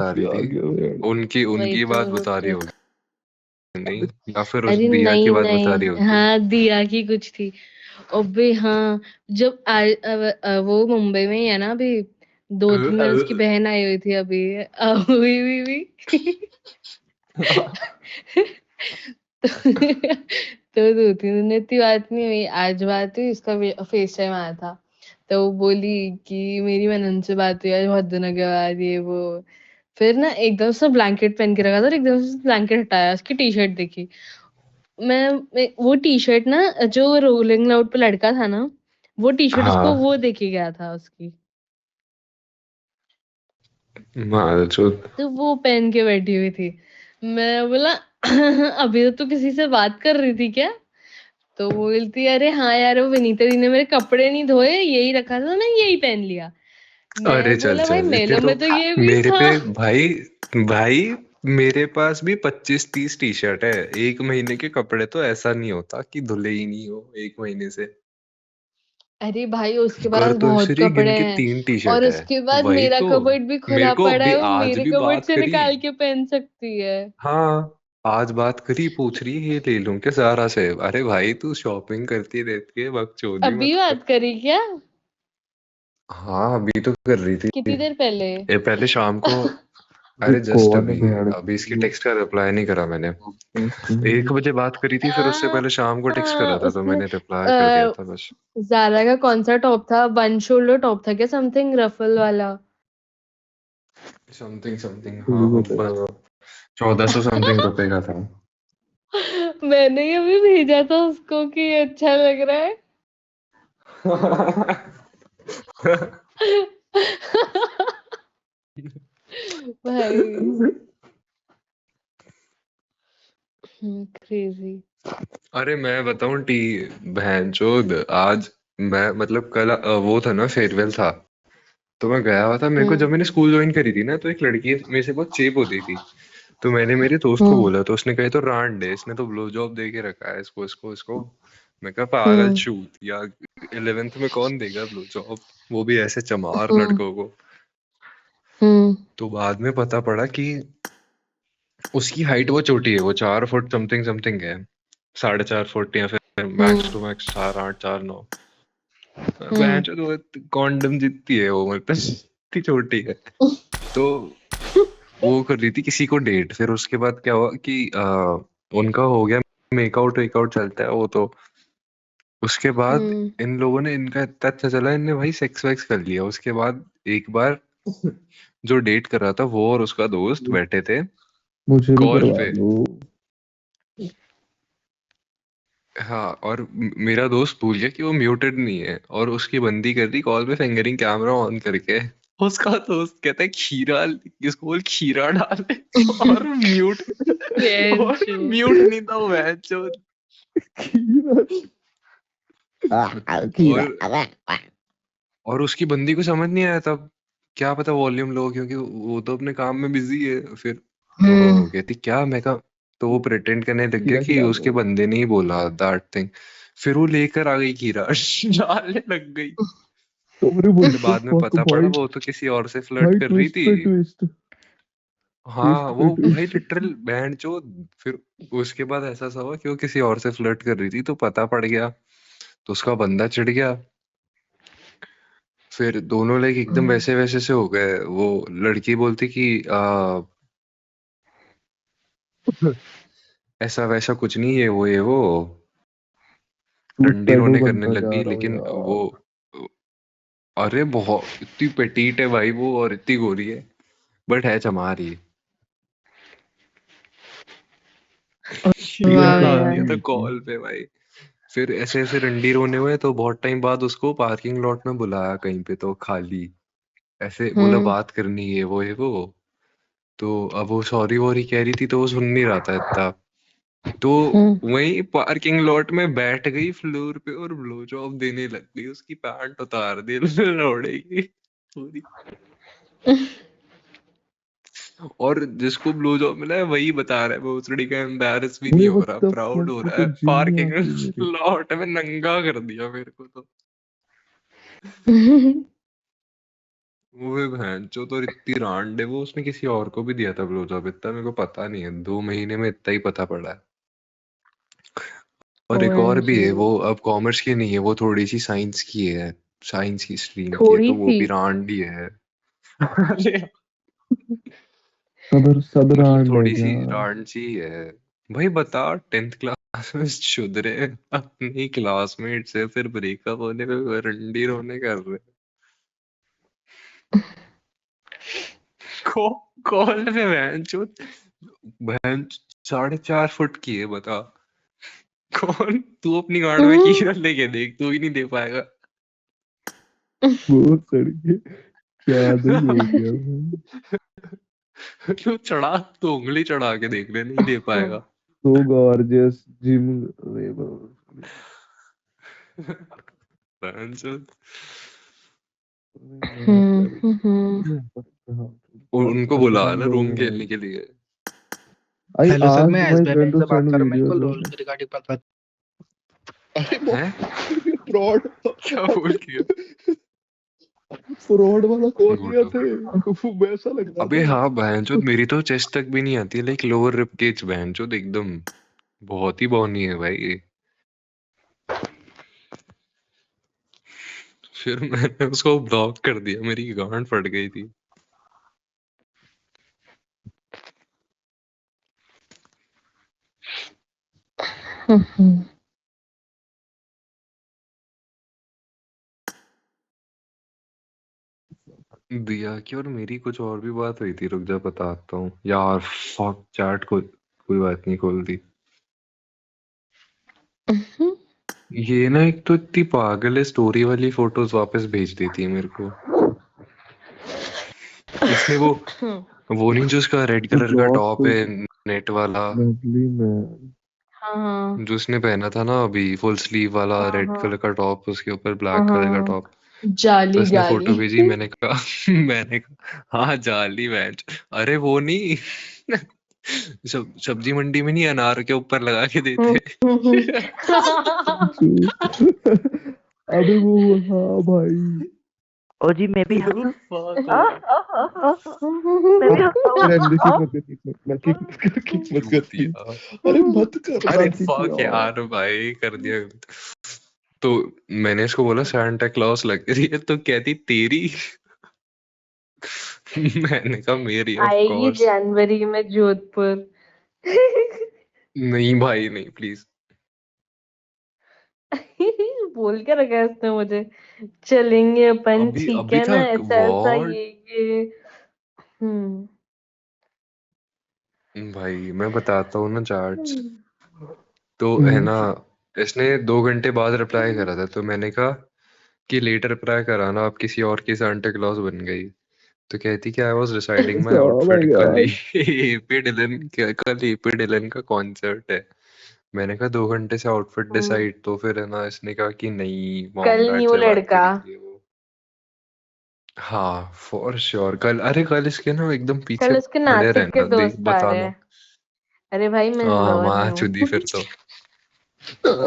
रही आ थी, गया यार। उनकी वही उनकी बात तो बता रही फिर। होगी, नहीं? या फिर उस अरे दिया की नहीं बात बता रही नहीं, होगी। हाँ दिया की कुछ थी। अबे हाँ, जब वो मुंबई में ही है ना अभी, 2-3 दिन उसकी बहन आई हुई थी अभी, हुई भी। तो 2-3 दिन इतनी बात नहीं हुई, आज बात हुई, उसका फेस टाइम आया था। तो वो बोली कि मेरी मनन से बात हुई आज बहुत दिनों के बाद, ये वो। फिर ना एकदम से ब्लैंकेट पहन के रखा था और एकदम से ब्लैंकेट हटाया, उसकी टी शर्ट देखी। वो टी शर्ट ना, जो रोलिंग लाउड पे लड़का था ना, वो टी शर्ट उसको हाँ, वो देके गया था उसकी। मालचोद। तो वो पहन के बैठी हुई थी। मैं बोला अभी तो तू किसी से बात कर रही थी क्या? तो वो बोलती अरे हाँ यार, वो विनीता दी ने मेरे कपड़े नहीं धोए, यही रखा था, मैं यही पहन लिया। अरे मैं चल बोला भाई चल, इतने मेलों तो में तो ये भी मेरे था। पे भाई, भाई मेरे पास भी 25-30 टी शर्ट है। एक महीने के कपड़े तो ऐसा नहीं होता कि धुले ही नहीं हो एक महीने से। अरे भाई उसके कर पास तो बहुत सिर्फ कपड़े गिन के हैं। 3 टी और शर्ट है। उसके बाद वही मेरा तो, कबर्ड भी मेरे खुला को पड़ा अभी है, वो आज मेरे भी कबर्ड बात से करी। निकाल के पहन सकती है। हाँ, आज बात करी, पूछ रही है ये ले लूं क्या ज़ारा से। अरे भाई तू शॉपिंग करती रहती है, बकचोदी अभी मत कर। बात करी क्या? हाँ, अभी तो कर रही थी। कितनी देर पहले? ये पहले शाम को। अभी अरे जस्ट गोवा ने अभी। बिगाड़ अभी इसकी दिया। टेक्स्ट का रिप्लाई नहीं करा मैंने। 1 बजे बात करी थी, फिर उससे पहले शाम को टेक्स्ट करा था, तो उसने मैंने रिप्लाई कर दिया था बस। जारा का कौन सा टॉप था? वन शोल्डर टॉप था क्या, समथिंग रफल वाला? समथिंग समथिंग, थोड़ी हाँ, बहुत है। 1400 समथिंग रुपए का था। मैंने ही अभी भेजा था उसको कि ये अच्छा लग रहा है। भाई क्रेजी। अरे मैं बताऊं टी, बहनचोद आज, मैं मतलब कल वो था ना, फेयरवेल था। तो मैं गया हुआ था। मेरे को हम्म जब मैंने स्कूल ज्वाइन करी थी ना, तो एक लड़की मेरे से बहुत चेप होती थी। तो मैंने मेरे दोस्त को हम्म बोला, तो उसने कहा तो रांड है, इसने तो ब्लो जॉब दे के रखा है इसको इसको इसको। मैं कहा पागल हम्म छूत या, 11th में कौन देगा ब्लो जॉब, वो भी ऐसे चमार हम्म लड़कों को। हम्म तो बाद में पता पड़ा कि उसकी हाइट बहुत छोटी है, वो 4 फुट समथिंग समथिंग है। 4.5 फुट, या फिर मैक्स हम्म टू मैक्स 4'8", 4'9"। हम्म बहन तो कॉन्डम जितती है वो, मतलब इतनी छोटी है। तो वो कर रही थी किसी को डेट। फिर उसके बाद क्या हुआ कि उनका हो गया, मेकआउट वेकआउट चलता है वो तो। उसके बाद हम्म इन लोगों ने, इनका इतना अच्छा चला, इनने भाई सेक्स वैक्स कर लिया। उसके बाद एक बार जो डेट कर रहा था, वो और उसका दोस्त बैठे थे मुझे भी कॉल करवा पे। दो। हाँ, और मेरा दोस्त भूल गया कि वो म्यूटेड नहीं है, और उसकी बंदी कर रही कॉल पे फिंगरिंग, कैमरा ऑन करके। उसका दोस्त कहता है खीरा, इसको बोल खीरा डाल दे। और म्यूट, और बेंचो। म्यूट नहीं था वो बहनचोद। कीड़ा। और और उसकी बंदी को समझ नहीं आया तब, क्या पता वॉल्यूम लो, क्योंकि वो तो अपने काम में बिजी है। फिर हम्म वो कहती क्या, मैं कहा। तो वो प्रिटेंड करने लग गया खीरा कि खिला उसके दो। बंदे ने ही बोला दैट थिंग। फिर वो लेकर आ गई खीरा, डालने लग गई। तो मेरे फिर व्हाट द बाद में फक पता पड़ा भाई। वो तो किसी और से फ्लर्ट भाई कर रही ट्विस्ट थी। पे ट्विस्ट। हाँ, ट्विस्ट वो पे भाई ट्विस्ट। लिटरल बैंड चोद। फिर उसके बाद ऐसा सा हुआ कि वो किसी और से फ्लर्ट कर रही थी, तो पता पड़ गया। तो उसका बंदा चिढ़ गया। फिर दोनों लाइक एकदम वैसे वैसे से हो गए। वो लड़की बोलती कि ऐसा वैसा कुछ नहीं है, वो ये वो टूट डंडी पेडो रोने करने बनता लग जा गई, रहा हूँ लेकिन वो, यार। अरे बहुत इतनी पेटीट है भाई वो, और इतनी गोरी है, बट है चमार ही। खीरा खीरा वाह डाल खिला यार। दिया था रही थी। कॉल पे भाई। फिर ऐसे ऐसे डंडी रोने हुए, तो बहुत टाइम बाद उसको पार्किंग लॉट में बुलाया कहीं पे, तो खाली ऐसे बोला हम्म बात करनी है, वो है वो। तो अब वो सॉरी वॉरी कह रही थी, तो वो सुन नहीं रहा था इतना। तो हम्म वहीं पार्किंग लॉट में बैठ गई फ्लोर पे, और ब्लो जॉब देने लग गई। उसकी पैंट उतार दी लौड़े की पूरी। और जिसको ब्लो जॉब मिला है वही बता रहा है, वो उस लड़की का एम्बैरस भी नहीं अरे हो व्हाट रहा, द प्राउड फक, हो वो रहा तो है। जिम में पार्किंग आती है मेरे। लॉट में नंगा कर दिया मेरे को तो। वो भैंचो तो इतनी रांड है, वो उसने किसी और को भी दिया था ब्लो जॉब, इतना मेरे को पता नहीं है, 2 महीने में इतना ही पता पड़ा है। और एक और भी ओएमजी, है, वो अब कॉमर्स की नहीं है, वो थोड़ी सी साइंस की है, साइंस की स्ट्रीम की है, थोड़ी तो वो सी। भी रांड ही है। अरे सब मतलब रांड है थोड़ी सी क्या? रांड सी है। भाई बता, 10th क्लास में सुधरे अपनी क्लासमेट से, फिर ब्रेकअप होने पे रंडी रोने कर रहे को कॉल पे भैंचो, बहन 4.5 फुट की है, बता कौन? तू अपनी गांड में कीड़ा लेके देख, तू ही नहीं दे पाएगा। वो सड़के क्या आदमी हो गया भाई। तू चढ़ा, तू उंगली चढ़ा के देख ले, नहीं दे पाएगा। So gorgeous gym. अरे भैंचो, मैं कर उनको बुला परेशान ना कर रूम रहे हैं खेलने के लिए। भाई। हेलो सर, आज मैं my SBI friend bank to से बात सेंड कर रहा हूँ। मेरे को वीडियोस लोन ऑफ। के रिगार्डिंग पता। अरे हैं? फ्रॉड क्या बोल दिया? फ्रॉड वाला कॉल लिया गुड। थे। वो वैसा लग रहा अबे था। हाँ बहनचोद, मेरी तो चेस्ट तक भी नहीं आती, लाइक लोअर रिब केज बहनचोद एकदम बहुत ही बौनी है भाई। फिर मैंने उसको ब्लॉक कर दिया, मेरी गांड फट गई थी। दिया की और मेरी कुछ और भी बात हुई थी, रुक जा बताता हूँ यार। फक चैट को कोई बात नहीं खोल दी। ये ना एक तो इतनी पागल है, स्टोरी वाली फोटोज वापस भेज देती है मेरे को। इसने वो नहीं जो उसका रेड वो कलर का ब्लॉक टॉप तो है, नेट वाला, मेडली में। हाँ जो उसने पहना था ना अभी, फुल स्लीव वाला हाँ रेड हाँ कलर का टॉप, उसके ऊपर हाँ ब्लैक कलर का हाँ, टॉप। तो जाली इसने फोटो जाली। भेजी, मैंने कहा मैंने कहा हाँ जाली मैच। अरे वो नहीं सब्जी मंडी में नहीं अनार के ऊपर लगा के देते। अबे वो हाँ भाई। ओ जी, मैं भी हूँ। Fuck आ, off. आ, आ, आ, मैं भी हंसता हूँ। रहने आ, किक मत कर प्लीज। चूतिया। अरे मत कर अरे किक फक यार। यार भाई, कर दिया। तो मैंने इसको बोला सैंटा क्लॉस लग रही है, तो कहती तेरी। मैंने कहा मेरी ऑफ आएगी कोर्स। जनवरी में जोधपुर। नहीं भाई नहीं, प्लीज। बोल के रखा है उसने मुझे, चलेंगे अपन, अभी ठीक अभी है ना, तक ऐसा ऐसा व्हाट? ये। हम्म। भाई मैं बताता हूँ ना चार्ट्स। हम्म। तो है ना, इसने 2 घंटे बाद रिप्लाई करा था, तो मैंने कहा कि लेटर रिप्लाई कराना, आप किसी और की सांता क्लॉज बन गई। तो कहती कि I was deciding my oh my outfit, कल गॉड। कल एपी डिलन का कॉन्सर्ट है। मैंने कहा 2 घंटे से आउटफिट डिसाइड, तो फिर है ना इसने कहा कि नहीं, मॉम कल डैड न्यू से बात लड़का। करी थी वो। हाँ फॉर श्योर कल, अरे कल इसके ना एकदम पीछे कल उसके खड़े नासिक के रहना, देख दोस्त आ रहे बताना। हैं। अरे भाई मैं हाँ इंदौर में वहां चुदी हूँ। फिर तो।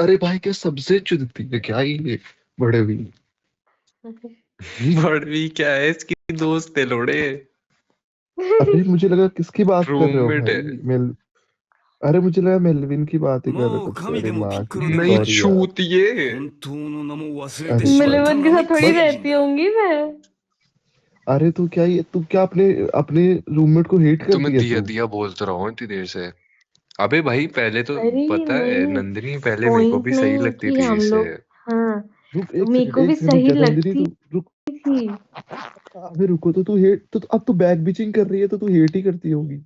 अरे भाई क्या सबसे चुदती है क्या ये, बड़े भी। बड़वी क्या है, इसकी दोस्त है लोड़े, अरे मुझे लगा किसकी बात कर रहे हो रूममेट है। भाई। अरे मुझे लगा मेलविन की बात ही कर रहे も हो う तब से। 神 अरे でもビッ माँ ク की ロでも नहीं なく सॉरी यार। छूत ये। 本当の名も忘れて अरे しまっ भाई た मिलवन के ナメ साथ ック थोड़ी 星 रहती 人だ。 होंगी मैं। अरे तू क्या अपने अपने रूममेट को हेट तो करती मैं है दिया तू? दिया बोलता रहा हूँ इतनी देर से। अबे भाई पहले तो अरे पता है, नहीं, नंदिनी पहले मेरे को पॉइंट भी सही नहीं है लगती कि थी हम इससे। लोग, हाँ रुक मेरे को भी एक सेकंड रुक सही जा नंदिनी। लगती तू रुक। थी। अबे रुको तो तू हेट तो अब तू बैक बिचिंग कर रही है तो तू हेट ही करती होगी।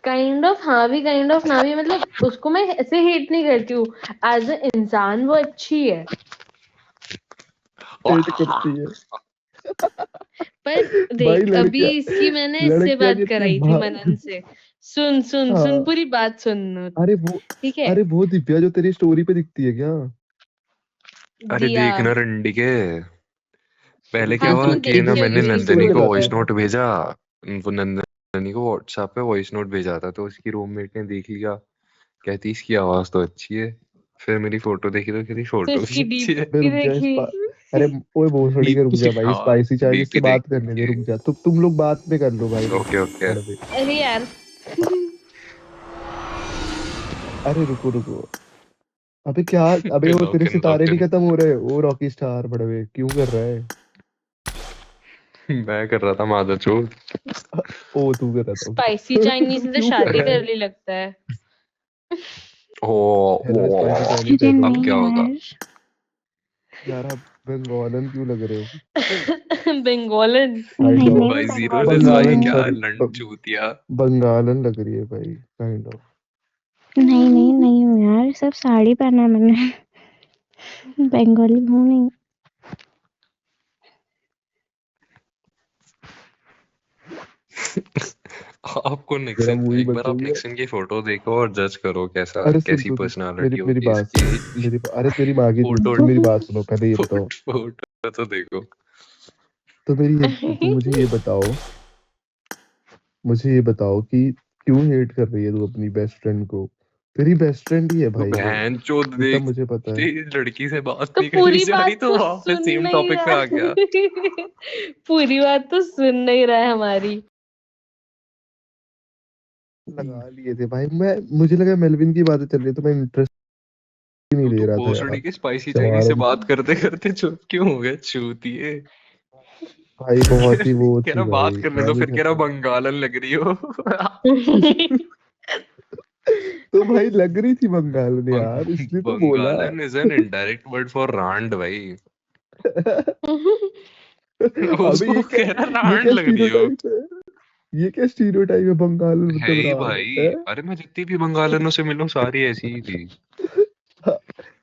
काइंड ऑफ हाँ भी, काइंड ऑफ ना भी, मतलब उसको मैं ऐसे हेट नहीं करती हूँ। एज ए इंसान वो अच्छी है, हेट करती है पर भाई। देख अभी लड़कियां इसकी मैंने इससे लड़कियां बात जितनी कराई थी, मनन से। सुन सुन सुन, हाँ। पूरी बात सुन। अरे वो ठीक है। अरे वो दिव्या जो तेरी स्टोरी पे दिखती है क्या? अरे दिया। देखना रंडी के, पहले क्या हाँ हुआ तूने कि ना देखी मैंने होगी जिसकी मेरी स्टोरी नंदनी को स्टोरी बताता पे। वॉइस हूँ। नोट भेजा। वो नंदनी को व्हाट्सएप पे वॉइस नोट भेजा था, तो उसकी रूममेट ने देख लिया, कहती इसकी आवाज तो अच्छी है। फिर मेरी फोटो देखी तो कहती तो फोटो भी इसकी अच्छी है। अबे डीपी रुक जा देखी। अरे ओए भोसड़ी के रुक जा भाई, हाँ स्पाइसी चाइनीज देख से के बात करने दे, रुक जा। तुम लोग बात में कर लो भाई, ओके ओके बड़वे। अरे यार अरे रुको रुको, अबे क्या, अबे वो लॉक तेरे इन सितारे लॉक नहीं इन खत्म हो रहे? ओ रॉकी स्टार बड़वे क्यों कर रहा है? मैं कर रहा था मादर चोद। ओ तू कर रहा था, स्पाइसी चाइनीज तू से तो क्यों कर शादी रहा है? कर ली लगता है। ओ हेलो स्पाइसी ओ, चाइनीज अरे हेलो। अब नहीं क्या होगा? यार। यार आप बंगालन क्यों लग रहे हो? बंगालन काइंड नहीं ऑफ। नहीं भाई जीरो बंगाली दिस भाई नहीं बंगालन है। क्या सॉरी, लंड चूतिया। बंगालन लग रही है भाई, काइंड ऑफ। नहीं नहीं नहीं हूँ यार, सब साड़ी पहना है मैंने। बंगाली हूँ नहीं। आपको मेरा निक्सन मुंह ही एक बंद बार हो आप गया। निक्सन की फोटो देखो और जज करो कैसा अरे सुन कैसी सुन सुन, मेरी पर्सनालिटी मेरी होती है बात सुनो। इसकी। अरे तेरी माँ की चूत, फोटो तुम मेरी बात सुनो, पहले ये बताओ। फोटो तो देखो। तुम मुझे ये बताओ कि क्यों हेट कर रही है तू अपनी बेस्ट फ्रेंड को? तेरी बेस्ट फ्रेंड ही है तो भाई वो, बहन चोद इतना देख, मुझे पता है। तेरी लड़की से बात तो नहीं करी पूरी जा रही बात तो तो वापस सुन सेम नहीं टॉपिक पे रहा आ गया। पूरी बात तो सुन नहीं रहा है हमारी। लगा लिए थे भाई मैं, मुझे लगा मेलविन की बातें चल रही है तो मैं इंटरेस्ट ही नहीं ले तो रहा था भोसड़ी यार। की स्पाइसी चाइनीज जवाब से बात करते करते चुप क्यों हो गए चूतिए? भाई बहुत ही वो कह थी रहा बात भाई, करने मैं दो, नहीं फिर कह रहा कर बंगालन लग रही हो। तो भाई लग रही थी बंगाल में यार, इसलिए तो बोला। बंगालन is an indirect word for रांड भाई। अबे उसको कह रहा ये रांड क्या लग रही हो। स्टीरियोटाइप है? ये क्या स्टीरियोटाइप है, बंगाल है मतलब ही राड भाई, है? अरे मैं जितनी भी बंगालनों से मिलूं सारी ऐसी ही थी।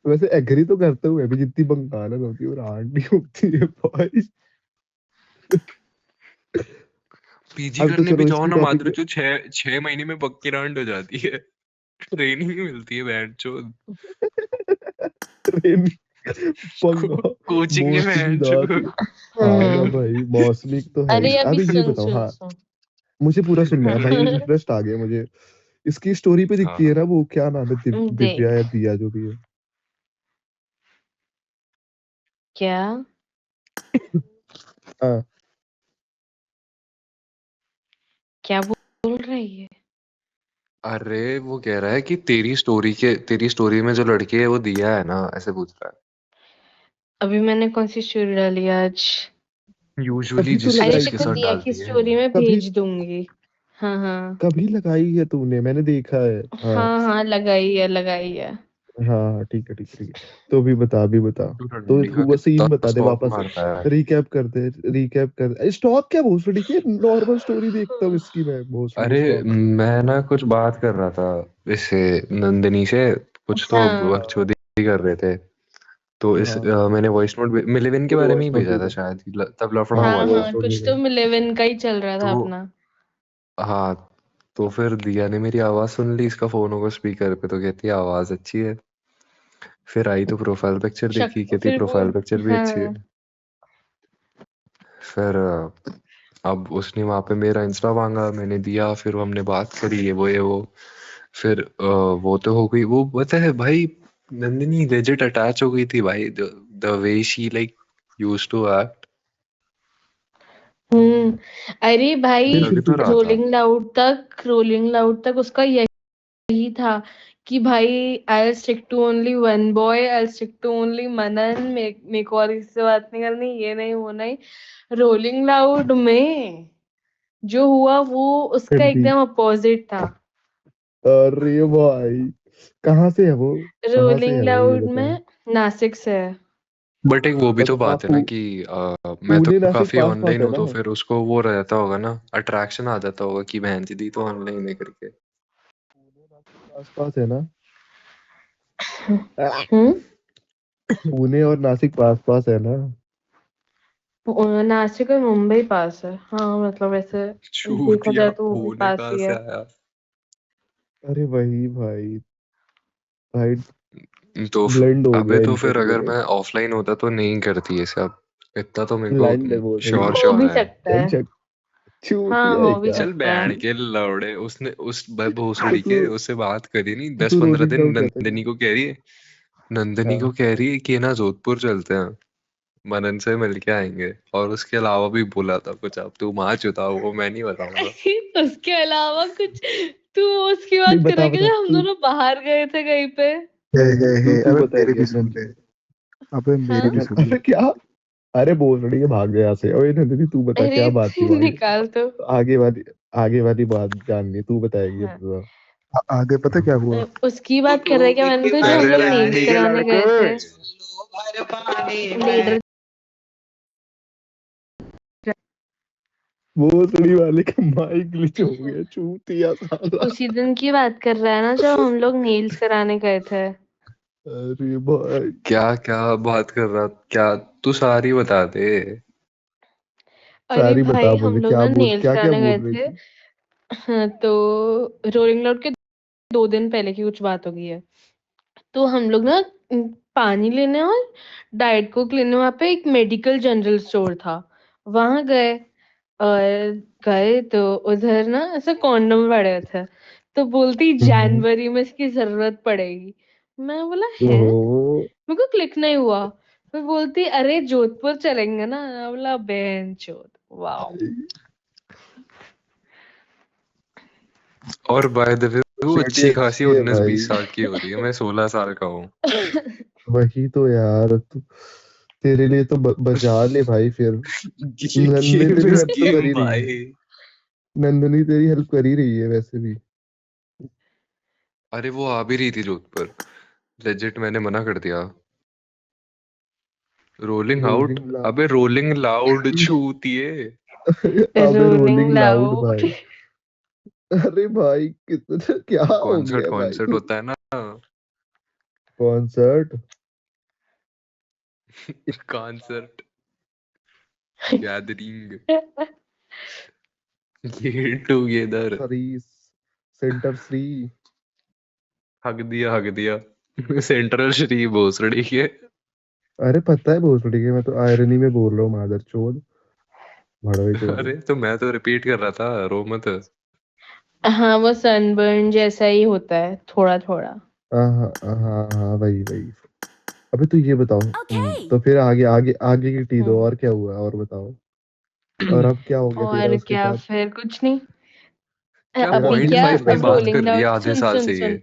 वैसे एग्री तो करता हूँ, अभी जितनी बंगालन होती है वो राड नहीं होती है भाई। पीजी अब तो करने भी चलो जाओ इसकी ना टॉपिक। मात्र जो 6 महीने में पक्की रांड हो जाती है। ट्रेनिंग ही मिलती है बैंड चोद। ट्रेन बंगाल कोचिंग में मौसमी बैंड दात। चोद। हाँ ना भाई, मौसमी तो है ही। अरे अभी अबे ये सुन बताओ, सुन हाँ सुन। मुझे पूरा सुनना है भाई, इंटरेस्ट आ गया मुझे। इसकी स्टोरी पे दिखती है हाँ ना वो, क्या नाम है, दिव्या देख या दिया जो भी है। क्या हाँ क्या बोल रही है? अरे वो कह रहा है कि तेरी स्टोरी में जो लड़की है वो दिया है ना, ऐसे पूछ रहा अभी मैंने कौन सी स्टोरी डाली आज? है। यूजुअली कभी तो जिस अरे जिसके लगाई देखो थी, साथ दिया की डालती है। स्टोरी मैं कभी भेज दूंगी। हाँ हाँ कभी लगाई है तूने, मैंने देखा है। हाँ हाँ हाँ लगाई है लगाई है। हाँ हाँ, ठीक है ठीक है ठीक है। तो अभी बता। तू तो डंडी का वो कितना सीन बता दे स्टॉक वापस। मारता है। रिकैप कर स्टॉक क्या भोसड़ी की, नॉर्मल स्टोरी देखता हूँ इसकी मैं, भोसड़ी अरे स्टॉक। मैं ना कुछ बात कर रहा था इससे, नंदिनी से, कुछ तो हाँ बकचोदी कर रहे थे। तो हाँ मैंने वॉइस नोट मिलिविन के तूने बारे में वॉइस ही नोट भेजा था भेजा। शायद, तब लफड़ा हाँ हुआ हाँ तूने था। वॉइस हाँ नोट कुछ तो भेजा। 11 का ही चल रहा था तो अपना। हाँ, तो फिर दिया ने मेरी आवाज सुन ली, इसका फोन होगा स्पीकर पे, तो कहती है आवाज अच्छी है। फिर आई तो प्रोफाइल पिक्चर देखी, कहती फिर वो प्रोफाइल पिक्चर भी अच्छी है। हाँ फिर अब उसने वहां पे मेरा इंस्टा मांगा, मैंने दिया, फिर हमने बात करी, ये वो। फिर वो तो हो गई, वो पता है भाई, नंदिनी लेजिट अटैच हो गई थी भाई, the way she like used to act. अरे भाई फिर लग तो फिर रहा था। रोलिंग लाउड तक उसका यही था कि भाई I stick to only one boy, I stick to only Manan, मेरे को और किसी से बात नहीं करनी, ये नहीं वो नहीं। रोलिंग लाउड में जो हुआ वो उसका एमपी। एकदम अपोजिट था। अरे भाई, कहाँ से है वो? कहाँ से रोलिंग है वो, ये लाउड बता। में नासिक से है। बट एक वो भी तो हाँ बात है ना कि मैं तो पुणे नासिक काफी पास पास ऑनलाइन है हूँ, ना? तो फिर उसको वो रहता होगा ना, अट्रैक्शन आ जाता होगा कि बहन जी दी तो ऑनलाइन है करके। पुणे नासिक पास पास है ना? हम्म पुणे और नासिक पास पास है ना? नासिक और मुंबई पास है, हाँ मतलब ऐसे देखा चूतिया जाए तो वो भी पुणे पास कहाँ ही से है। आया? अरे वही भाई, भाई तो ब्लेंड हो अबे गया तो इनका फिर अगर रियल। मैं ऑफलाइन होता तो नहीं करती ये सब, इतना तो मेरे को ब्लाइंड है वो सही श्योर है। हो श्योर भी है। सकता चल है। चल, हाँ चूतिया है हो भी क्या? चल सकता है। बैंड के लौड़े, उसने उस तो भोसड़ी तू के उससे बात करी नहीं, तो दस तू पंद्रह रोलिंग दिन लाउड कहता क्या? नंदिनी को कह रही है, नंदिनी हाँ को कह रही है कि ना जोधपुर चलते हैं। मनन से मिल के आएंगे, और उसके अलावा भी बोला था कुछ। अब तू माँ चुता, वो मैं नहीं बताऊंगा। उसके अलावा कुछ तू उसकी नहीं बात बता करेगा बता जब हम तू दोनों बाहर गए थे कहीं पे। तू अबे बता मेरी एक भी बार सुन ले। अबे मेरी भी हाँ सुन ले। अरे क्या? अरे बोल रही है भाग गया से। ओए नंदिनी तू बता अरे क्या बात थी भाई? निकाल तो। आगे वाली आगे वाली बात जाननी, तू बताएगी अब हाँ तो। आगे पता क्या हुआ? उसकी बात कर रहा है क्या? मैंने तो जब हम अरे लोग नेल्स रानी के कराने गए लड़के, थे लीडर। भोसड़ी वाले का माइक ग्लिच हो गया, चूतिया साला। उसी दिन की बात कर रहा है ना जब हम लोग नेल्स कराने गए थे। अरे भाई क्या क्या बात कर रहा, क्या तू सारी बता दे। अरे सारी बता, भाई हम मुझे लोग क्या ना बोल, नेल्स क्या क्या कराने गए बोल रही थे। थी? हाँ, तो रोलिंग लाउड के 2 दिन पहले की कुछ बात हो गई है। तो हम लोग ना पानी लेने और डाइट कोक लेने वहां पे एक मेडिकल जनरल स्टोर था, वहां गए। और गए तो उधर ना ऐसे कॉन्डम पड़े थे, तो बोलती हम्म। जनवरी में इसकी जरूरत पड़ेगी। मैं बोला है, ओहो। मेरे को क्लिक नहीं हुआ। फिर बोलती अरे जोधपुर चलेंगे ना। मैं बोला बहन चोद, वाओ। और बाय द वे वो सिटी अच्छी खासी अच्छी है 19-20 भाई। साल की हो रही है, मैं 16 साल का हूँ। वही तो यार तू, तेरे लिए तो बचा ले भाई फिर। नंदनी गेम तेरी इज हेल्प तो कर गेम ही रही है। भाई। नंदनी तेरी हेल्प कर ही रही है वैसे भी। अरे वो आ भी रही थी जोधपुर, लेजिट मैंने मना कर दिया। Rolling out, rolling loud. अबे रोलिंग लाउड छूतिए। अबे रोलिंग रोलिंग लाउड लाउड। भाई। अरे भाई कितना क्या हो कॉन्सर्ट गया भाई कॉन्सर्ट तू? होता है ना, concert? Concert gathering, get together. Free, centre free. हक दिया सेंट्रल श्री भोसड़ी के। अरे पता है भोसड़ी के, मैं तो आयरनी में बोल रहा हूँ मादर चोद, भड़वे चोद। अरे तो मैं तो रिपीट कर रहा था, रो मत। हाँ वो सनबर्न जैसा ही होता है थोड़ा थोड़ा। हाँ हाँ हाँ हाँ, वही वही। अबे तू ये बताओ, Okay. तो फिर आगे आगे आगे की टी दो, हम्म। और क्या हुआ और बताओ। और अब क्या हो गया तेरा और उसके क्या साथ? फिर कुछ नहीं। क्या तेरा अभी फिर पॉइंट क्या, क्या फाइव चल की रहा अब था बात भाई? कर रोलिंग रही है लाउड आधे सुन साल सुन से ये। सुन।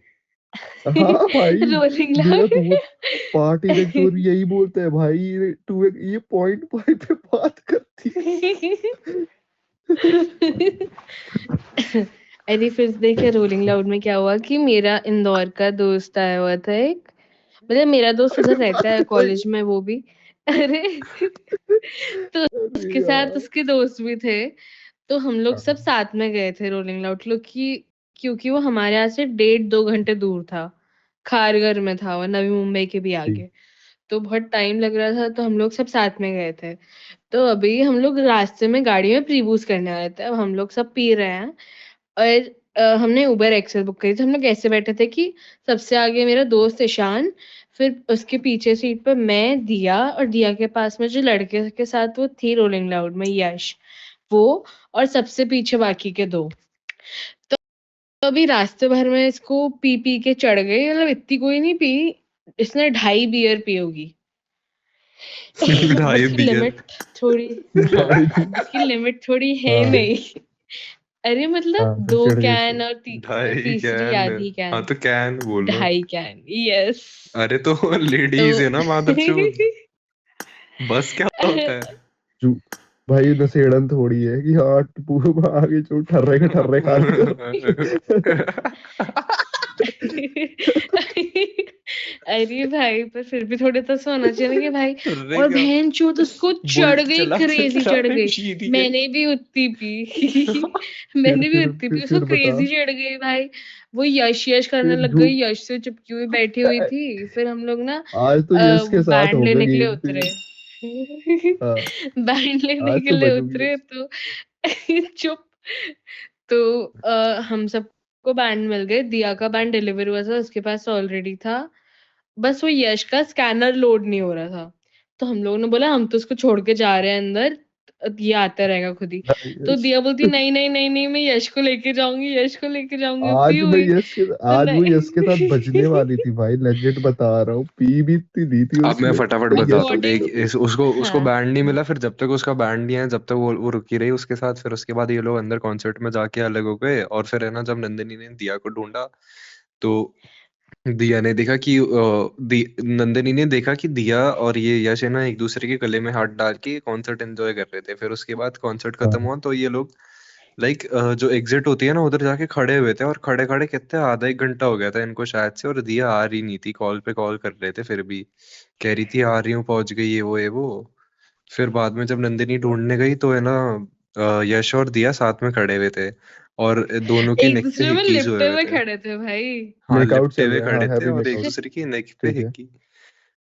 हाँ भाई, रोलिंग मेरा लाउड। दोस्त पार्टी नेक्स्ट डोर भी यही बोलता है भाई, तू ये पॉइंट पॉइंट पे बात करती है। अरे फिर देखिए रोलिंग लाउड में क्या हुआ कि मेरा इंदौर का दोस्त आया हुआ था एक, मतलब मेरा दोस्त उधर रहता है भाई, कॉलेज में वो भी। अरे तो अरे उसके साथ यार। उसके दोस्त भी थे। तो हम लोग सब हाँ, साथ में गए थे रोलिंग लाउड लोग की, क्योंकि वो हमारे यहाँ से 1.5-2 घंटे दूर था। खारघर में था वो, नवी मुंबई के भी ठीक। आगे। तो बहुत टाइम लग रहा था, तो हम लोग सब साथ में गए थे। तो अभी हम लोग रास्ते में गाड़ी में प्री बूस्ट करने वाले थे, अब हम लोग सब पी रहे हैं। और हमने उबर एक्सेल बुक करी थी। हम लोग ऐसे बैठे थे कि सबसे आगे मेरा दोस्त ईशान, फिर उसके पीछे सीट पर मैं, दिया, और दिया के पास में जो लड़के के साथ वो थी रोलिंग लाउड में, यश, वो, और सबसे पीछे बाकी के दो। तो अभी रास्ते भर में इसको पी पी के चढ़ गई, मतलब इतनी कोई नहीं पी, इसने 2.5 बियर पी होगी। 2.5 उसकी बियर। लिमिट थोड़ी, हाँ, भाई। उसकी लिमिट थोड़ी है हाँ नहीं। अरे मतलब हाँ, फिर दो चढ़ गई कैन तो। और ढाई तीसरी कैन। आधी हाँ कैन। तो कैन बोलो। 2.5 कैन, यस। अरे तो लेडीज है तो ना मादरचोद, बस क्या होता है। जू भाई नशेड़न थोड़ी है कि हाँ पूरा आगे जो ठर्रे के ठर्रे खाली कर। अरे भाई पर फिर भी थोड़े तो सोना चाहिए ना कि भाई। अरे और क्या बहन चोद उसको चढ़ बुलेट गई, चला क्रेजी सकता चढ़ है गई। सीधी है। मैंने भी उतनी पी। फिर मैंने भी फिर उतनी फिर, पी, उसको फिर बता। क्रेजी चढ़ गई भाई। वो यश यश करने फिर लग गई, झूठ। यश से चिपकी हुई बैठी हुई थी। फिर हम लोग ना आज तो यश वो के साथ बैंड होगा लेने के लिए गेम उतरे। फिर। हाँ, बैंड लेने आज के तो लिए बजूंगी उतरे यश। तो चुप। तो हम सबको बैंड मिल गए, दिया का बैंड डिलीवर हुआ था, उसके पास ऑलरेडी था। बस वो यश का स्कैनर लोड नहीं हो रहा था। तो हम लोगों ने बोला हम तो उसको छोड़ के जा रहे हैं अंदर, ये आता रहेगा खुद ही। तो यश दिया बोलती नहीं नहीं नहीं नहीं, मैं यश को लेके जाऊंगी, यश को लेके जाऊंगी। पी हुई तो आज वो नहीं। यश के साथ बजने वाली थी भाई, लेजेंड बता रहा हूँ, पी भी इतनी दी थी अब मैं उसने, फटाफट तो यश बताता हूँ, ने देख अकॉर्डिंग, उसको उसको हाँ बैंड नहीं मिला, फिर जब तक उसका बैंड नहीं आया जब तक वो रुकी रही उसके साथ, फिर उसके बाद ये लोग अंदर कॉन्सर्ट में जाके अलग हो गए, और फिर है ना जब नंदिनी ने दिया को ढूंढा तो दिया ने देखा कि नंदिनी ने देखा कि दिया और ये यश है ना एक दूसरे के गले में हाथ डाल के कॉन्सर्ट एंजॉय कर रहे थे। फिर उसके बाद कॉन्सर्ट खत्म हाँ हुआ तो ये लोग लाइक जो एग्जिट होती है ना उधर जाके खड़े हुए थे, और खड़े खड़े कितने आधा एक घंटा हो गया था इनको शायद से, और दिया आ रही नहीं थी, कॉल पे कॉल कर रहे थे फिर भी कह रही थी आ रही हूँ पहुंच गई ये वो। फिर बाद में जब नंदिनी ढूंढने गई तो है ना यश और दिया साथ में खड़े हुए थे, और दोनों की एक नेक पे दूसरे में हिक्कीज हुए लिपटे हुए हुए थे। खड़े थे भाई। हाँ मेकआउट लिपटे चल हुए रहा है, हाँ खड़े थे हैवी और एक मेकआउट, दूसरे की नेक पे ठीक है। हिक्की।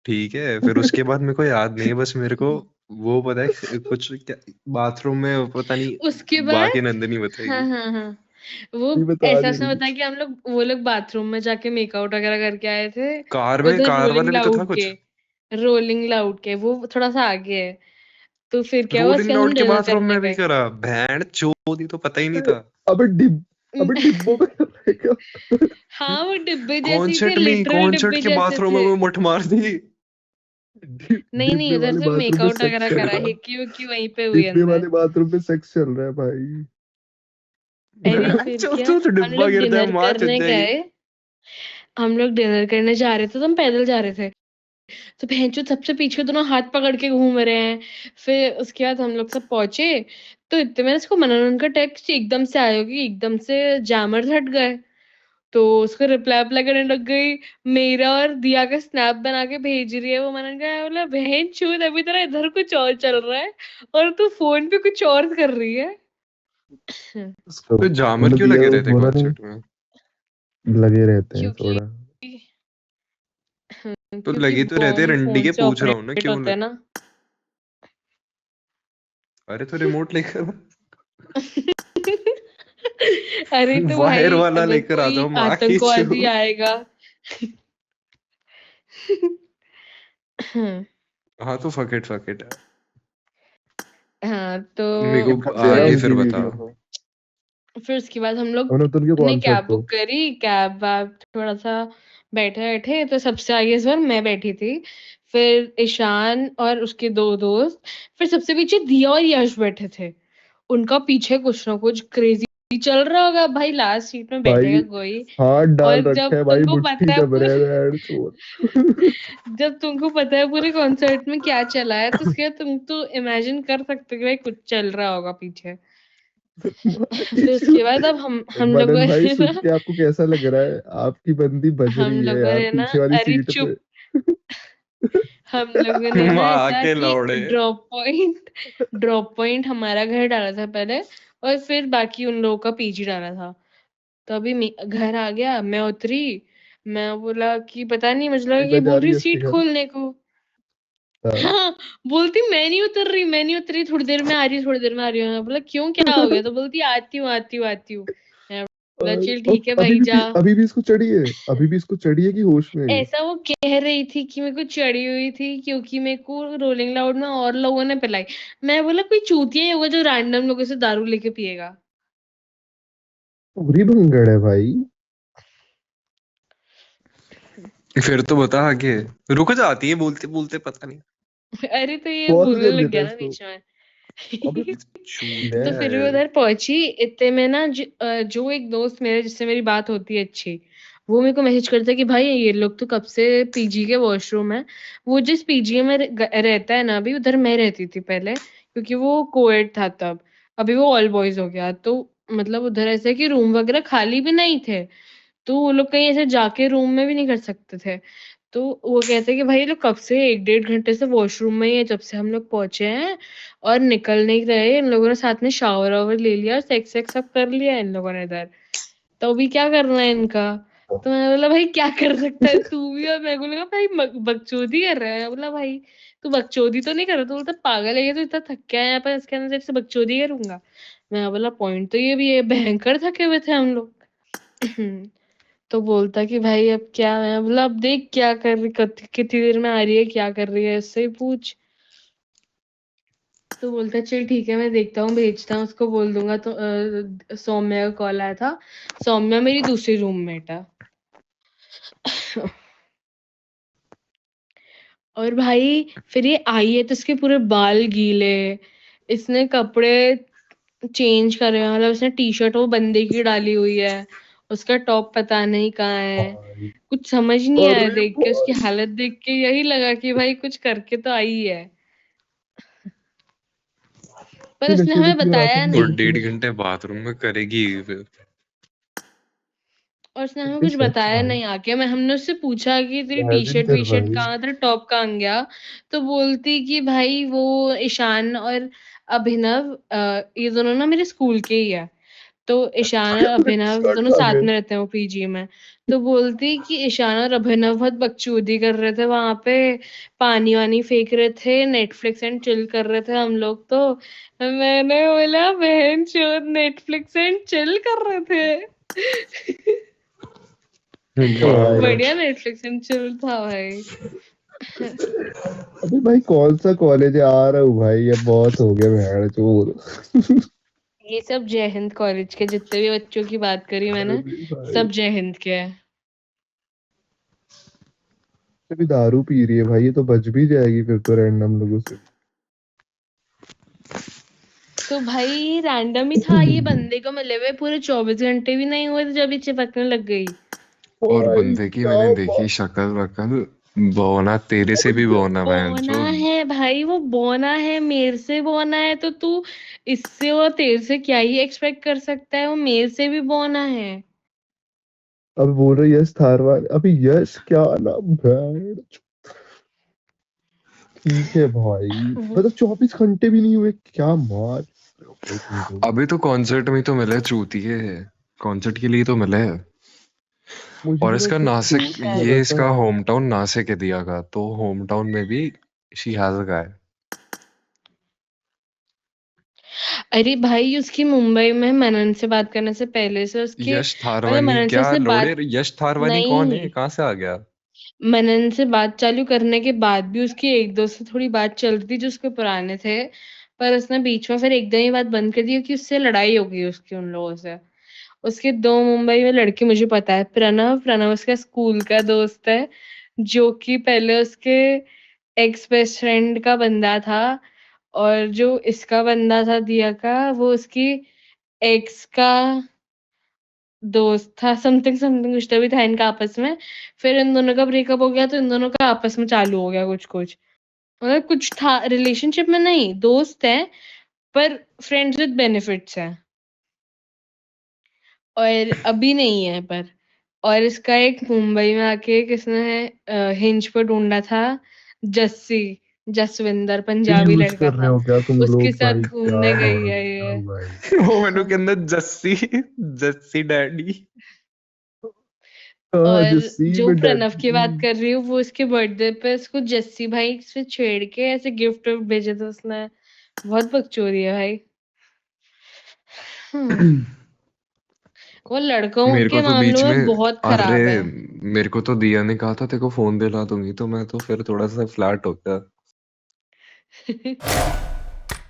ठीक है, फिर उसके बाद मेरे को याद नहीं है, बस मेरे को वो पता है कुछ क्या बाथरूम में पता नहीं, उसके बाद बाकी नंदिनी हाँ बताएगी। हाँ हाँ, वो नहीं बता ऐसा नहीं ऐसा रही। बता कि हम लोग वो लोग बाथरूम में जाके मेकआउट वगैरह करके आए थे, उधर कार रोलिंग वाले भी तो था लाउड कुछ। के, रोलिंग लाउड के वो थोड़ा सा आगे है। तो फिर क्या हुआ, रोलिंग उसके बाद हम लाउड के डिनर बाथरूम करने में भी गए। करा, बैंड चोदी तो पता ही नहीं था। अबे डिब अबे डिब्बों में कर रहेगा। हाँ वो डिब्बे जैसे ही थे, लिटरल कॉन्सर्ट डिब्बे के जैसे बाथरूम थे। में मठ मार दी। नहीं नहीं, डिब्बे उधर वाले से बाथरूम में मेकआउट सेक्स वगैरह चल करा, रहा है, हिक्की उक्की वहीं पे हुई डिब्बे अंदर। वाले बाथरूम में सेक्स चल रहा है भाई। अरे फिर चल क्या, तू तो हम डिब्बा लोग गिर जाए डिनर मार चल करने जाएगी। गए, हम लोग डिनर करने जा रहे थे तो हम पैदल जा रहे थे। तो भैंचोद सबसे पीछे दोनों हाथ पकड़ के घूम रहे हैं। फिर उसके बाद हम लोग सब पहुंचे, तो इतने में उसको मनन का टेक्स्ट एकदम से आया कि एकदम से जैमर हट गए। तो उसको रिप्लाई अप्लाई करने लग गई, मेरा और दिया का स्नैप बना के भेज रही है वो। मनन का बोला बहन चूत, अभी तेरा इधर कुछ और चल रहा है और तू फोन पे कुछ और कर रही है। उसको तो जामर बोले क्यों दिया, लगे वो रहते बोला नहीं, कॉन्सर्ट में? लगे रहते हैं क्योंकि थोड़ा। तो क्योंकि लगे तो रहते, बॉम्ब रंडी फोन के से पूछ रहा हूँ ना ऑपरेट क्यों होता है ना। अरे तो रिमोट लेकर अरे तो वायर भाई वाला अगर लेकर आ कोई जाओ माँ की आतंकवादी चोद। आएगा। हाँ तो फकेट हाँ तो मेरे को दे रहा आगे फिर फिर उनकी बता। वीडियो को, फिर उसके बाद हम लोग हमने तो उनके ने कॉन्सर्ट कैब को। बुक करी, कैब वैब थोड़ा सा बैठे बैठे, तो सबसे आगे इस बार मैं बैठी थी, फिर ईशान और उसके दो दोस्त, फिर सबसे पीछे दिया और यश बैठे थे। उनका पीछे कुछ ना कुछ क्रेजी चल रहा होगा भाई, लास्ट सीट में भाई बैठेगा कोई। हाथ डाल और रखा जब है भाई, तुमको मुट्ठी पता है दब रहे पूरे हैं चोर। जब तुमको पता है पूरे कॉन्सर्ट में क्या चला है, तो उसके बाद तुम तो इमेजिन कर सकते हो कि भाई कुछ चल रहा होगा पीछे। फिर उसके बाद अब हम लोगों मनन भाई ने सुन ना के आपको कैसा लग रहा है? आपकी बंदी बज हम रही है लोगों यार ने ना, पीछे वाली अरे सीट पे। चुप, हम लोगों ने ना माँ ऐसा के कि लौड़े। ड्रॉप पॉइंट हमारा घर डाला था पहले, और फिर बाकी उन लोगों का पीजी डाला था। तो अभी घर आ गया, मैं उतरी, मैं बोला कि पता नहीं, मुझे लगा कि ये मैं जा बोल रही रही है इसके सीट घर। खोलने को। हाँ। हाँ, बोलती मैं नहीं उतर रही, मैं नहीं उतरी, थोड़ी देर में आ रही हूँ, थोड़ी देर में आ रही हूँ। मैं बोला क्यों, क्या हो गया? तो बोलती आती हूँ आती हूँ आती हूँ। मैं बोला और, चल और ठीक है भाई जा। अभी भी इसको चढ़ी है, अभी भी इसको चढ़ी है कि होश में है ये? ऐसा वो कह रही थी कि मेरे को चढ़ी हुई थी, क्योंकि मेरे को रोलिंग लाउड में और लोगों ने पिलाई। मैं बोला कोई चूतिया ही होगा जो रैंडम लोगों से दारू लेके पिएगा। पूरी भंगड़ है भाई। फिर तो बता आगे, रुक जाती है बोलते बोलते पता नहीं। अरे तो ये पॉज बोलने कर लग देता गया है ना इसको। बीच में। अबे चूत तो फिर भी है। उधर पहुंची, इतने में ना जो एक दोस्त मेरे जिससे मेरी बात होती है अच्छी, वो मेरे को मैसेज करता है कि भाई ये लोग तो कब से पीजी के वॉशरूम है। वो जिस पीजी में रहता है ना, अभी उधर मैं रहती थी पहले, क्योंकि वो कोएड था तब। अभी वो ऑल बॉयज हो गया, तो मतलब उधर ऐसा है कि रूम वगैरह खाली भी नहीं थे, तो वो लोग कहीं ऐसे जाके रूम में भी नहीं कर सकते थे। तो वो कहते हैं कि भाई ये लोग कब से 1-1.5 घंटे से वॉशरूम में ही है, जब से हम लोग पहुंचे हैं, और निकल नहीं रहे। इन लोगों ने साथ में शावर वावर ले लिया, सेक्स वेक्स सब कर लिया इन लोगों ने इधर। तो अभी क्या करना है इनका? तो मैंने बोला भाई क्या कर सकता है तू भी? और मेरे को लगा भाई बकचोदी कर रहा है। बोला भाई तू बकचोदी तो नहीं कर रहा? तो बोलता पागल है ये, तो इतना थक गया है यहाँ पर, इसके अंदर से बकचोदी करूंगा? मैं बोला पॉइंट तो ये भी है, भयंकर थके हुए थे हम लोग। तो बोलता कि भाई अब क्या? मैं बोला अब देख क्या कर रही, कितनी देर में आ रही है, क्या कर रही है, इससे ही पूछ। तो बोलता है चल ठीक है मैं देखता हूँ भेजता हूँ उसको बोल दूंगा। तो सौम्या का कॉल आया था। सौम्या मेरी दूसरी रूममेट है। और भाई फिर ये आई है तो इसके पूरे बाल गीले, इसने कपड़े चेंज करे हैं, मतलब उसने टी शर्ट वो बंदे की डाली हुई है, उसका टॉप पता नहीं कहाँ है। भाई कुछ समझ नहीं आया अरे देख के, उसकी भाई हालत देख के यही लगा कि भाई कुछ करके तो आई है, पर ये उसने नशे हमें में क्यों बताया आती है और नहीं। 1.5 घंटे बाथरूम में करेगी फिर। और उसने हमें इतनी कुछ सेक्स बताया भाई नहीं आके। हमने उससे पूछा कि तेरी टी शर्ट भयंकर वी शर्ट भाई कहाँ, तेरा टॉप कहाँ गया। तो बोलती कि भाई वो ईशान और अभिनव ये दोनों ना मेरे स्कूल के ही है। तो ईशान और अभिनव शर्ट दोनों खा साथ गए में रहते हैं वो पीजी में। तो बोलती कि ईशान और अभिनव बहुत बकचोदी कर रहे थे वहां पे, पानी वानी फेंक रहे थे, नेटफ्लिक्स एंड चिल कर रहे थे हम लोग। तो मैंने बोला बहन चोद नेटफ्लिक्स एंड चिल कर रहे थे। भाई बढ़िया नेटफ्लिक्स एंड चिल था भाई। अबे भाई कौन सा कॉलेज है आ रहा हूँ भाई अब बहुत हो गया भेड़ चोद ये सब जय हिंद कॉलेज के जितने भी बच्चों की बात करी मैंने, अरे भाई सब जय हिंद के हैं। अभी दारू पी रही है भाई ये तो बच भी जाएगी फिर तो रैंडम लोगों से तो भाई रैंडम ही था, ये बंदे को मिले हुए पूरे 24 घंटे भी नहीं हुए थे जब ये चिपकने लग गई। और भाई बंदे की क्या मैंने देखी बात शक्ल वकल, बौना तेरे से भी बौना बहन बोना जो। है भाई, वो बोना है, मेरे से बोना है तो तू इससे और तेरे से क्या ही एक्सपेक्ट कर सकता है, वो मेरे से भी बोना है। अब बोल रहे यश थारवान अभी यश क्या नाम भेड़ ठीक है भाई वो- मतलब 24 घंटे भी नहीं हुए क्या मार रहे हो भाई तुम लोग अभी तो कॉन्सर्ट में तो मिले चूतिए, कॉन्सर्ट के लिए तो मिले। मुझे और लगा इसका उसने नासिक, स्कूल ये बोला था इसका होम टाउन नासिक है दिया का, तो होम टाउन में भी शी हैज अ गाय। अरे भाई उसकी मुंबई में मनन से बात करने से पहले से उसके, यश मतलब थारवानी मनन से क्या उसने लोड़े, बात यश थारवानी कौन है, नहीं, कहाँ से आ गया? मनन से बात चालू करने के बाद भी उसकी एक दो से थोड़ी बात चल रही थी जो उसके पुराने थे, पर उसने बीच में फिर एकदम ही बात बंद कर दी क्योंकि उससे लड़ाई हो गई उसकी उन लोगों से। उसके दो मुंबई में लड़के मुझे पता है, प्रणव, प्रणव उसका स्कूल का दोस्त है, जो कि पहले उसके एक्स बेस्ट फ्रेंड का बंदा था, और जो इसका बंदा था दिया का, वो उसकी एक्स का दोस्त था, समथिंग समथिंग कुछ तो भी था इनका आपस में। फिर इन दोनों का ब्रेकअप हो गया तो इन दोनों का आपस में चालू हो गया कुछ कुछ, मतलब कुछ था रिलेशनशिप में, नहीं दोस्त है पर फ्रेंड्स विद बेनिफिट्स है, और अभी नहीं है पर। और इसका एक मुंबई में आके किसने हिंज पर ढूंढा था, जस्सी, जसविंदर पंजाबी यूज लड़का कर रहे था, हो क्या तुम उसके लोग साथ भाई क्या घूमने हो गई है रहा ये। है भाई वो मैंने के अंदर जस्सी, जस्सी डैडी। हाँ और जस्सी जो में प्रणव की डैडी बात कर रही हूँ वो इसके बर्थडे पे इसको जस्सी भाई से छेड़ के ऐसे गिफ्ट भेजे थे उसने। बहुत बकचोदी है भाई। हम्म, वो लड़कों मेरे को के तो बीच मामलों में, में बहुत अरे खराब है। मेरे को तो दिया ने कहा था तेरे को फोन दिला दूंगी, तो मैं तो फिर थोड़ा सा फ्लैट हो गया।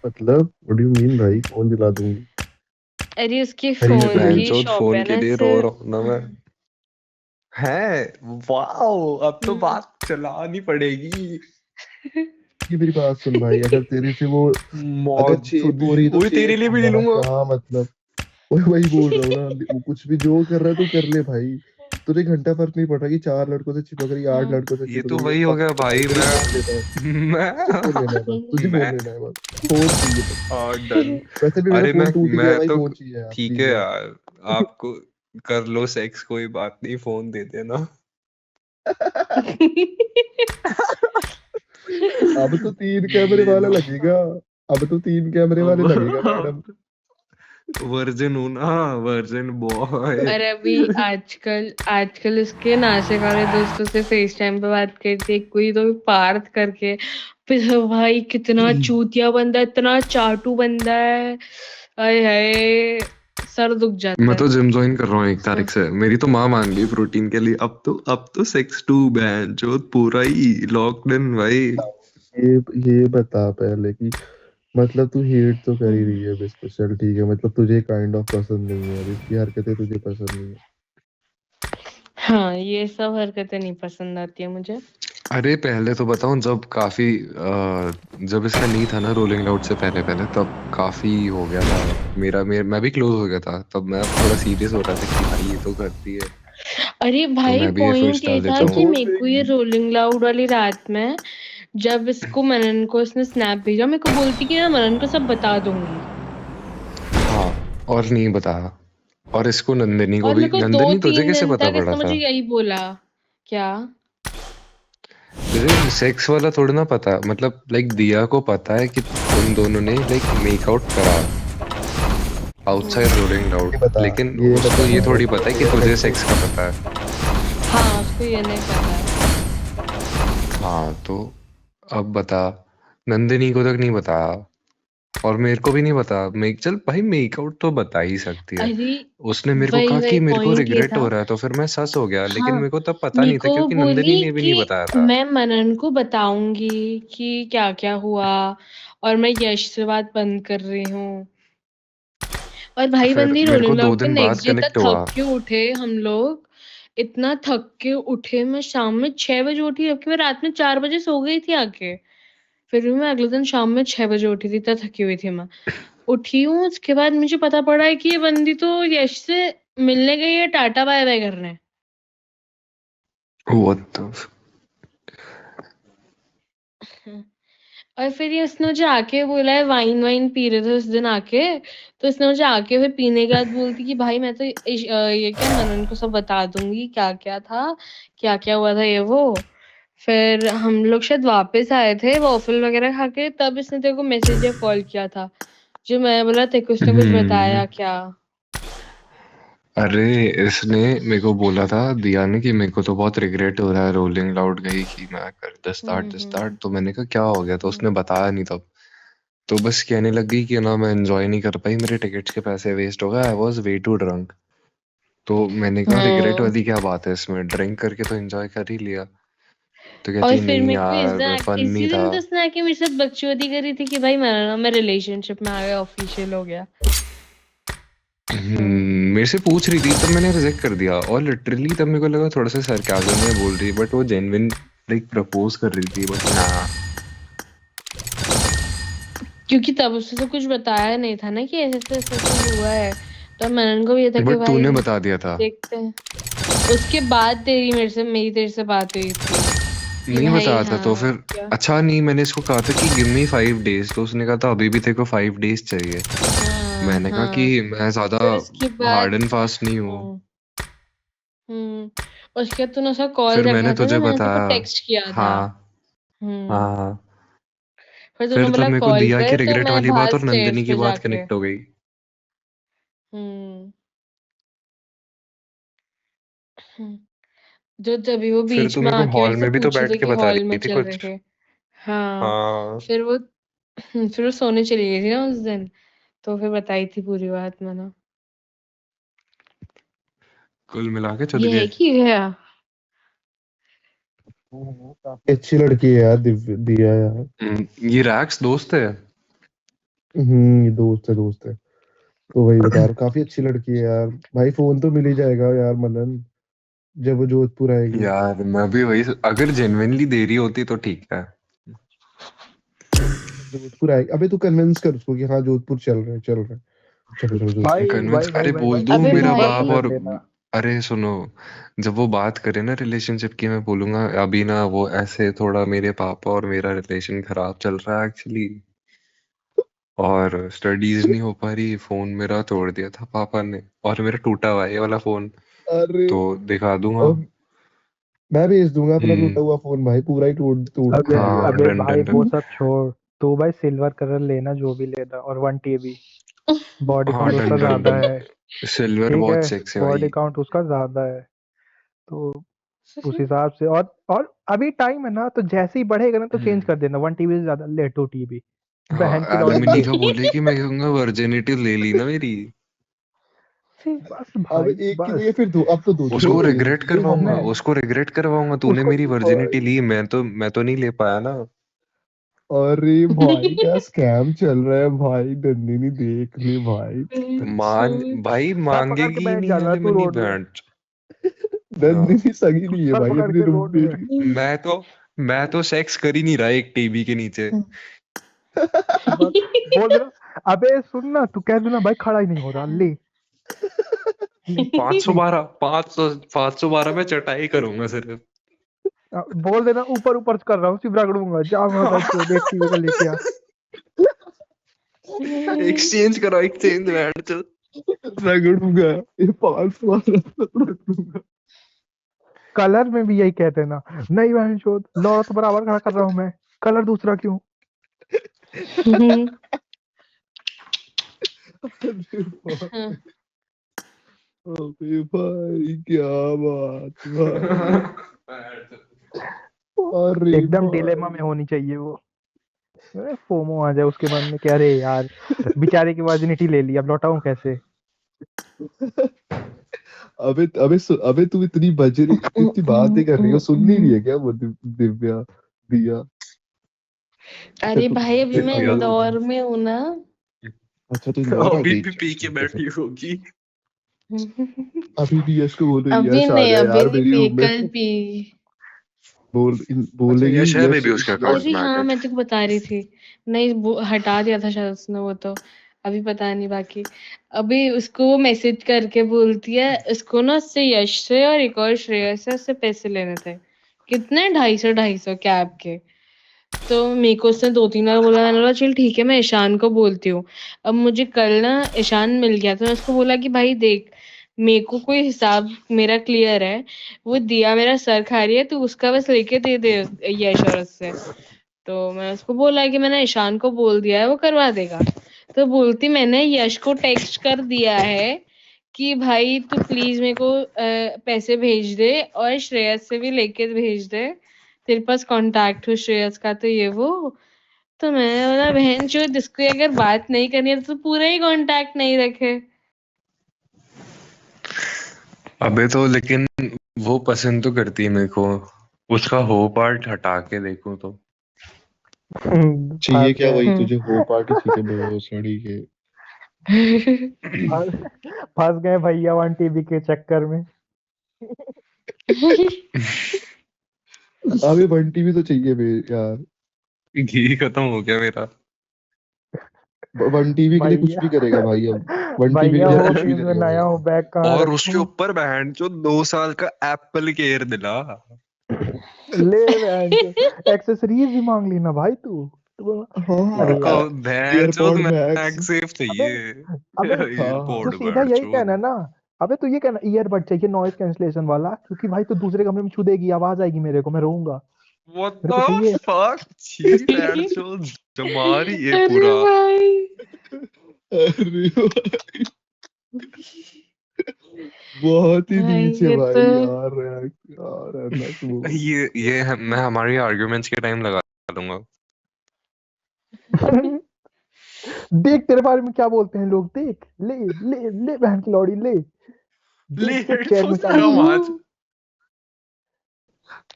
मतलब व्हाट डू यू मीन भाई कौन दिला दूंगी अरे उसके अरे फोन की बहनचोद शॉप फोन है के ना लिए इससे। रो रहा हूँ ना मैं। है, वाओ, अब तो हम्म। बात चलानी पड़ेगी। ये मेरी बात सुन भाई अगर तेरे से वो अगर मौत चेप हो चुदी, रही तो वही तेरे चेप लिए हो भी ले जाना लूंगा। क्या मतलब वही बोल रहा हूँ ना वो कुछ भी जो कर रहा है तू कर ले भाई तुझे घंटा फर्क नहीं पड़ रहा कि 4 लड़कों से चिपक रही है 8 लड़कों से ये चिपक तो रही है वही हो गया पक्का भाई भाई। तुझे फोन लेना है तुझे फोन लेना है बस तुझे फोन मैं लेना है बस फोन चाहिए बस डन। वैसे भी मेरा अरे फोन टूट गया मैं भाई तो, फोन चाहिए यार ठीक है प्लीज यार यार, आपको कर लो सेक्स, कोई बात नहीं, फोन दे देना। अब तो 3 कैमरे ले वाला लो। लगेगा अब तो 3 कैमरे वाले लगेगा मैडम वर्जिन हूँ ना, वर्जिन बॉय। और अभी आजकल आजकल इसके नासिक वाले दोस्तों से फेस टाइम पे बात करती है, कोई तो पार्थ करके। फिर भाई कितना चूतिया बंदा है, इतना चाटू बंदा है, हाय हाय, सर दुख जाता मैं है। तो जिम ज्वाइन कर रहा हूँ 1 तारीख से, मेरी तो माँ मान गई प्रोटीन के लिए। अब तो सेक्स टू बैन जो पूरा ही लॉक्ड इन भाई। ये बता पहले कि मतलब तू हेट तो कर ही रही है बिस्कुट, चल ठीक है, मतलब तुझे काइंड ऑफ पसंद नहीं है, अब इसकी हरकतें तुझे पसंद नहीं है। हाँ, ये सब हरकतें नहीं पसंद आती है मुझे। अरे पहले तो बताऊं, जब काफी जब इसका नहीं था ना रोलिंग लाउड से पहले पहले, तब काफी हो गया था मैं भी क्लोज हो गया था, तब मैं थोड़ा सीरियस हो रहा था कि भाई ये तो करती है, अरे तो भाई मैं भी पॉइंट एफर्ट्स ये डाल था देता अब हूँ। कि बोल मेरे को ये देगी। रोलिंग लाउड वाली रात में जब इसको मनन को इसने स्नैप भेजा, मेरे को बोलती कि मैं मनन को सब बता दूंगी, हाँ, और नहीं बताया। और इसको नंदिनी को और भी, मेरे को नंदिनी तुझे 2-3 कैसे दिन पता तक पड़ा इसने मुझे था? यही बोला। क्या? तुझे सेक्स वाला थोड़ा ना पता, मतलब लाइक दिया को पता है कि उन दोनों ने लाइक मेकआउट करा आउटसाइड रोलिंग लाउड, लेकिन ये उसको बता ये थोड़ी कि पता है कि तेरा तुझे सेक्स सेक्स का पता है। हाँ, उसको ये नहीं पता है। हाँ तो अब बता, नंदिनी को तक नहीं बताया और मेरे को भी नहीं बता, मेक चल भाई मेकआउट तो बता ही सकती है। अरे उसने मेरे को वही कहा वही कि मेरे को पॉइंट ये रिग्रेट था। हो रहा है, तो फिर मैं सस हो गया, लेकिन हाँ, मेरे को तब पता मेरे नहीं था को वो क्योंकि नंदिनी बोली ने भी कि नहीं बताया था। मैं मनन को बताऊंगी कि क्या क्या हुआ, और मैं यश से बात बंद कर रही हूँ। और भाई फिर बंदी मेरे को रोलिंग दो लाउड पे दिन बाद नेक्स्ट डे तक कनेक्ट हुआ। थक के उठे हम लोग। इतना थक के उठे, मैं शाम में 6 बजे उठी, जबकि मैं रात में 4 बजे सो गई थी आके। फिर भी मैं अगले दिन शाम में 6 बजे उठी थी, इतना थकी हुई थी मैं। उठी हूँ, उसके बाद मुझे पता पड़ा है कि ये बंदी तो यश से मिलने गई है, टाटा बाय बाय करने। What the और फिर ये उसने मुझे आके बोला है, वाइन वाइन पी रहे थे उस दिन आके, तो इसने मुझे आके फिर पीने के बाद बोलती कि भाई मैं तो ये क्या मनन को सब बता दूंगी क्या क्या था, क्या क्या हुआ था ये वो। फिर हम लोग शायद वापस आए थे वॉफल वगैरह खा के, तब इसने तेरे को मैसेज या कॉल किया था, जो मैं बोला तेरे को उसने कुछ हम्म। बताया क्या। अरे इसने मेरे को बोला था दिया ने कि मेरे को तो बहुत रिग्रेट हो रहा है रोलिंग लाउड गई कि मैं कर दिस हम्म। दैट, तो मैंने कहा क्या हो गया, तो हम्म। उसने बताया नहीं तब। तो बस कहने लगी कि ना मैं एंजॉय नहीं कर पाई, मेरे टिकट्स के पैसे वेस्ट हो गए, I was way too drunk. तो मैंने कहा रिग्रेट हम्म। वाली क्या बात है इसमें, ड्रिंक करके तो एंजॉय कर ही लिया। तो और कहती फिर नहीं मेरे को यार मैं फन नहीं इसी था। दिन तो उसने आके मेरे साथ बकचोदी करी थी कि भाई मैं रिलेशनशिप में आ गया, ऑफिशियल हो गया। मेरे से पूछ रही थी, तब मैंने रिजेक्ट कर दिया, और लिटरली तब मेरे को लगा थोड़ा सा सरकाज़म में बोल रही है, बट वो जेन्युइन लाइक प्रपोज कर रही थी, बट ना। क्योंकि तब उसने तो कुछ बताया नहीं था ना कि ऐसे हुआ है। तो मनन को भी ये था कि बट भाई तूने बता दिया था। देखते हैं। उसके बाद मेरी तेरे से बात हुई थी कि नहीं भाई बताया था तो हाँ फिर, क्या। अच्छा नहीं, मैंने इसको कहा था कि गिव मी 5 days, तो उसने कहा था अभी भी तेरे को 5 days चाहिए। हाँ मैंने कहा कि हाँ। मैं ज्यादा फिर उसके हार्ड बाद एंड फास्ट नहीं हूँ। हम्म। हम्म। उसके बाद तूने उसका कॉल फिर मैंने रखा था ना, तुझे मैंने तेरे को बताया। टेक्स्ट किया था। हाँ हम्म। हाँ। फिर तूने फिर तब बोला मेरे को कॉल दिया की कर, तो रिग्रेट मैं वाली बाहर बात और स्टेयर्स नंदिनी की पे बात जाके। कनेक्ट हो गई। हम्म। हम्म। जो तभी वो फिर बीच तो में मेरे को आके मेरे हॉल से में भी तो पूछ रहे बैठ थे के कि बता हॉल में रही थी चल रहे कुछ। थे। हाँ। हाँ। फिर वो सोने चली गई थी ना उस दिन, तो फिर बताई थी पूरी बात मैंने। कुल मिला के चुद ये गए। है कि गया। काफी अच्छी लड़की है यार, दिया यार। ये रैक्स दोस्त है। ये दोस्त है, दोस्त है। तो वही बता रहा हूँ, काफी अच्छी लड़की है यार। भाई फोन तो मिल ही जाएगा यार मनन, जब वो जोधपुर आएगी। यार मैं भी वही, अगर जेन्युइनली दे रही होती तो ठीक है। जोधपुर आएगी, अबे तू कन्विंस कर उसको कि हाँ जोधपुर चल रहे हैं, चल रहे हैं, चलो चलो जोधपुर। भाई कन्विंस, भाई भाई अरे भाई बोल भाई दूं अबे मेरा एक बार भाई। बाप पकड़ और, लेना। अरे सुनो, जब वो बात करे ना रिलेशनशिप की, मैं बोलूंगा अभी ना वो ऐसे थोड़ा मेरे पापा और मेरा रिलेशन खराब चल रहा है एक्चुअली, और स्टडीज नहीं हो पा रही, फोन मेरा तोड़ दिया था पापा ने, और मेरा टूटा हुआ है ये वाला फोन, अरे तो दिखा दूंगा। अब मैं भेज दूंगा अपना टूटा हम्म। हुआ फोन, भाई पूरा ही तोड़ तोड़ अबे तोड़ दिया हाँ मैंने। अबे डन भाई डन वो डन। सब छोड़। तो भाई सिल्वर कलर लेना जो भी लेना, और 1 TB बॉडी हाँ काउंट उसका डन डन ज्यादा डन। है। सिल्वर ठीक है, बहुत सेक्स है बॉडी भाई। काउंट उसका ज्यादा है। तो उस हिसाब से, और अभी टाइम है ना, तो जैसे ही बढ़ेगा ना तो चेंज कर देना, 1 TB से ज्यादा ले, 2 TB। बहन की हाँ लौड़ी एडमिनी का देख। बोले कि मैं कहूंगा वर्जिनिटी ले ली ना मेरी। बस अब भाई एक की बस। जगह फिर दो, अब तो दो उसको चाहिए, रिग्रेट ये करवाऊंगा, हमें। उसको रिग्रेट करवाऊंगा, तूने उसको मेरी और वर्जिनिटी ली, मैं तो नहीं ले पाया ना। अरे भाई क्या स्कैम चल रहा है भाई, नंदिनी देख ले भाई। भाई सर पकड़ के मांगेगी ही बैठ नहीं जाना तू एलिमनी रोड में, बैंड। हाँ, नंदिनी सगी नहीं है सर भाई पकड़ अपने के रूम रोड में। में। मैं तो सेक्स कर ही नहीं रहा एक टीवी के नीचे। बस बोल देना, अबे सुन ना, तू कह देना भाई खड़ा ही नहीं हो रहा, ले ले ले। 512 में चटाई करूंगा सिर्फ। बोल देना ऊपर ऊपर कर रहा हूँ, सिर्फ रगड़ूंगा, जा वहां बैठ के देख टीवी का लेके आ। एक्सचेंज करो, एक्सचेंज बैंड चल। रगड़ूंगा, ये 5 बार रगड़ूंगा। कलर में भी यही कहते ना, नहीं बहन चोद, लौड़ा तो बराबर खड़ा कर रहा हूँ मैं, कलर दूसरा क्यों। अरे भाई क्या बात भाई। अरे एकदम भाई डिलेमा में होनी चाहिए वो। फोमो आ जाए उसके मन में कि अरे यार बेचारे की वर्जिनिटी ले ली, अब लौटाऊं कैसे। अबे अबे अबे तू इतनी बजरी इतनी बातें कर रही हो, सुन नहीं रही है क्या वो दिव्या दिया। अच्छा अरे तू भाई अभी मैं दिव्या इंदौर में हूँ ना। अच्छा तू इंदौर आ अभी गई। भी पी के बैठी होगी। अभी भी यश को बोल रही है अभी यश आ नहीं, जा अभी यार नहीं मेरी पी, रूम में। कल पी। अच्छा, बोलेगी यश है यश बेबी उसके यश अकाउंट अरे में हाँ, added। मैं तुझको बता रही थी। नहीं, वो हटा दिया था शायद उसने, वो तो अभी पता नहीं बाकी। अभी उसको वो मैसेज करके बोलती है, उसको ना उससे यश से और एक और श्रेयस से उससे पैसे लेने थे। कितने? 250 कैब के। तो मेरे को उसने 2-3 बार बोला, मैंने बोला चल ठीक है, मैं ईशान को बोलती हूँ। अब मुझे कल ना ईशान मिल गया, तो मैं उसको बोला कि भाई देख, मेरे को कोई हिसाब मेरा क्लियर है, वो दिया मेरा सर खा रही है, तू उसका बस लेके दे दे यश और उससे। तो मैं उसको बोला कि मैंने ईशान को बोल दिया है, वो करवा देगा। तो बोलती मैंने यश को टेक्स्ट कर दिया है कि भाई तू प्लीज मेरे को पैसे भेज दे और श्रेयस से भी लेके भेज दे, तेरे पास कांटेक्ट हो श्रेयस का, तो ये वो। तो मैं बोला बहन जो जिसको अगर बात नहीं करनी है तो पूरा ही कांटेक्ट नहीं रखे। अबे तो लेकिन वो पसंद तो करती है मेरे को। उसका हो पार्ट हटा के देखो तो। चाहिए फंस क्या, गए, वही तुझे हो पार्टी चाहिए भोसड़ी के। फंस गए भैया 1 TB के चक्कर में। अबे बंटी भी तो चाहिए बे यार। घी खत्म हो गया मेरा। वन टीवी के लिए कुछ भैया भी करेगा भाई अब। वन टीवी के भैया लिए यार हो कुछ भी गेम में करेगा नया भाई। हूँ, बैग कहाँ और उसके रखूं। ऊपर बहन जो 2 साल का एप्पल केयर दिला। ले बहन चो, एक्सेसरीज भी मांग ली ना भाई तू। तू बोला, हाँ अरे उसको यार, बहन चोद एयरपॉड मैक्स। मैगसेफ अबे चाहिए। अबे हाँ तू एयरपोर्ट सीधा बहन यही कहना चोद। ना। अबे तू ये कहना ईयरबड चाहिए नॉइज कैंसलेशन वाला, क्योंकि भाई तू दूसरे कमरे में छू देगी, आवाज आएगी मेरे को, मैं रोऊंगा। व्हाट मेरे को द चाहिए। फक, छी बहन चोद। जमा रही है अरे पूरा। भाई अरे भाई, बहुत ही भाई नीचे ये तो भाई यार यार अन्ना स्मोक। मैं हमारी आर्ग्यूमेंट्स के टाइम लगा दूंगा। देख तेरे बारे में क्या बोलते हैं लोग, देख, ले ले ले बहन की लौड़ी ले, ले देख देख चैट में हेडफोन क्या लगा लिखा है। वहां।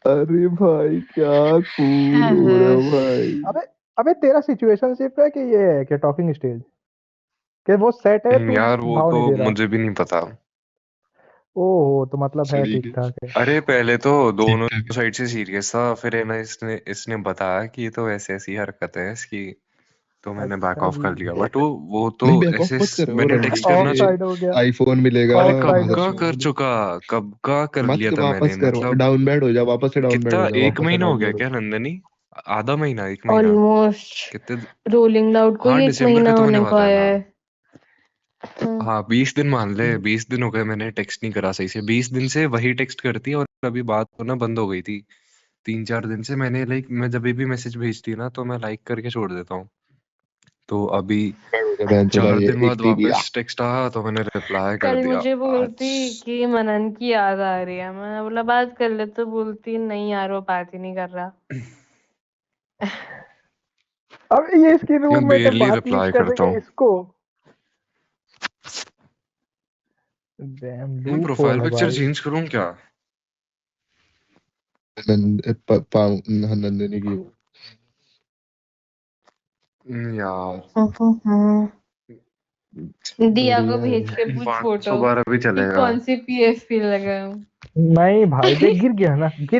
अरे भाई क्या कूल हो रहा है भाई। अबे अबे तेरा सिचुएशनशिप है कि ये है कि टॉकिंग स्टेज, कि वो सेट है, तू यार वो भाव तो नहीं दे रहा। मुझे भी नहीं पता। ओहो, तो मतलब है सड़ी ठीक के ठाक है। अरे पहले तो ठीक दोनों ठाक। साइड से सीरियस था, फिर है ना इसने इसने बताया कि ये तो ऐसी ऐसी हरकत है इसकी। तो मैंने बैक अच्छा ऑफ जी, कर लिया, बट वो तो नहीं बैक ऑफ ऐसे मत करो, मैंने रणदीप टेक्स्ट करना ऑफ ये साइड हो गया, आईफोन मिलेगा अरे ऑफ कब साइड हो का गया। कर मदरचोद। चुका, कब का कर मत लिया था मैंने, वापस कर, मतलब डाउन बैड हो जा, वापस से डाउन बैड कितना हो जा, एक वापस से महीना हो डाउन गया बैड हो क्या जा। नंदनी? आधा महीना, एक महीना? ऑलमोस्ट कितने? रोलिंग आउट को हाँ, ही 1 दिसंबर महीना खत्म होने होने को वाला है आया ना। है। हाँ 20 दिन मान ले, 20 दिन हो गए मैंने टेक्स्ट नहीं करा सही से, 20 दिन से वही टेक्स्ट करती है, और अभी बात होना बंद हो गई थी। 3-4 दिन से मैंने लाइक, मैं जब भी मैसेज भेजती है ना तो मैं लाइक करके छोड़ देता हूँ। तो अभी बैड हो जा बहन चोदा, 4 दिन एक बाद नहीं दिया। वापस टेक्स्ट आया तो मैंने रिप्लाई कर कल दिया मुझे आज। बोलती कि मनन की याद आ रही है, मैंने बोला बात कर ले, तो बोलती नहीं यार वो बात ही नहीं कर रहा। अब ये इसकी मैं रूममेट है, बेरली बात नहीं रिप्लाई करता करेगा हूँ। इसको। डैम मैं लूप होल प्रोफाइल है पिक्चर भाई। चेंज करूँ क्या? नंदिनी की यार दिया को बढ़िया है। भेज के पूछ 500 फोटो बार अभी कि चलेगा। कौन सी पीएफपी लगाऊं। नहीं भाई देख गिर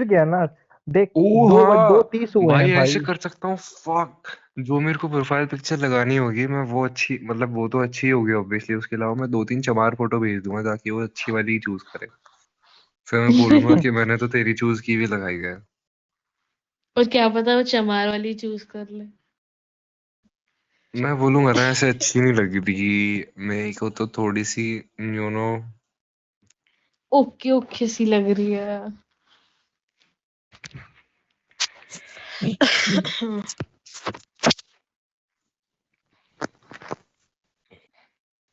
गया ना देख ओ दो हाँ 30 हुए भाई, हैं ऐसे भाई। कर सकता हूँ। फक, जो मेरे को प्रोफाइल पिक्चर लगानी होगी, मैं वो अच्छी, मतलब वो तो अच्छी होगी ऑब्वियसली, उसके अलावा मैं 2-3 चमार फोटो भेज दूंगा ताकि वो अच्छी वाली चूज करे। फिर मैं बोलूंगा कि मैंने तो तेरी चूज की भी लगाई है। और क्या पता वो चमार वाली चूज कर ले। मैं बोलूंगा ना ऐसे अच्छी नहीं लगी थी मेरे को, तो थोड़ी सी ओके ओके सी लग रही है।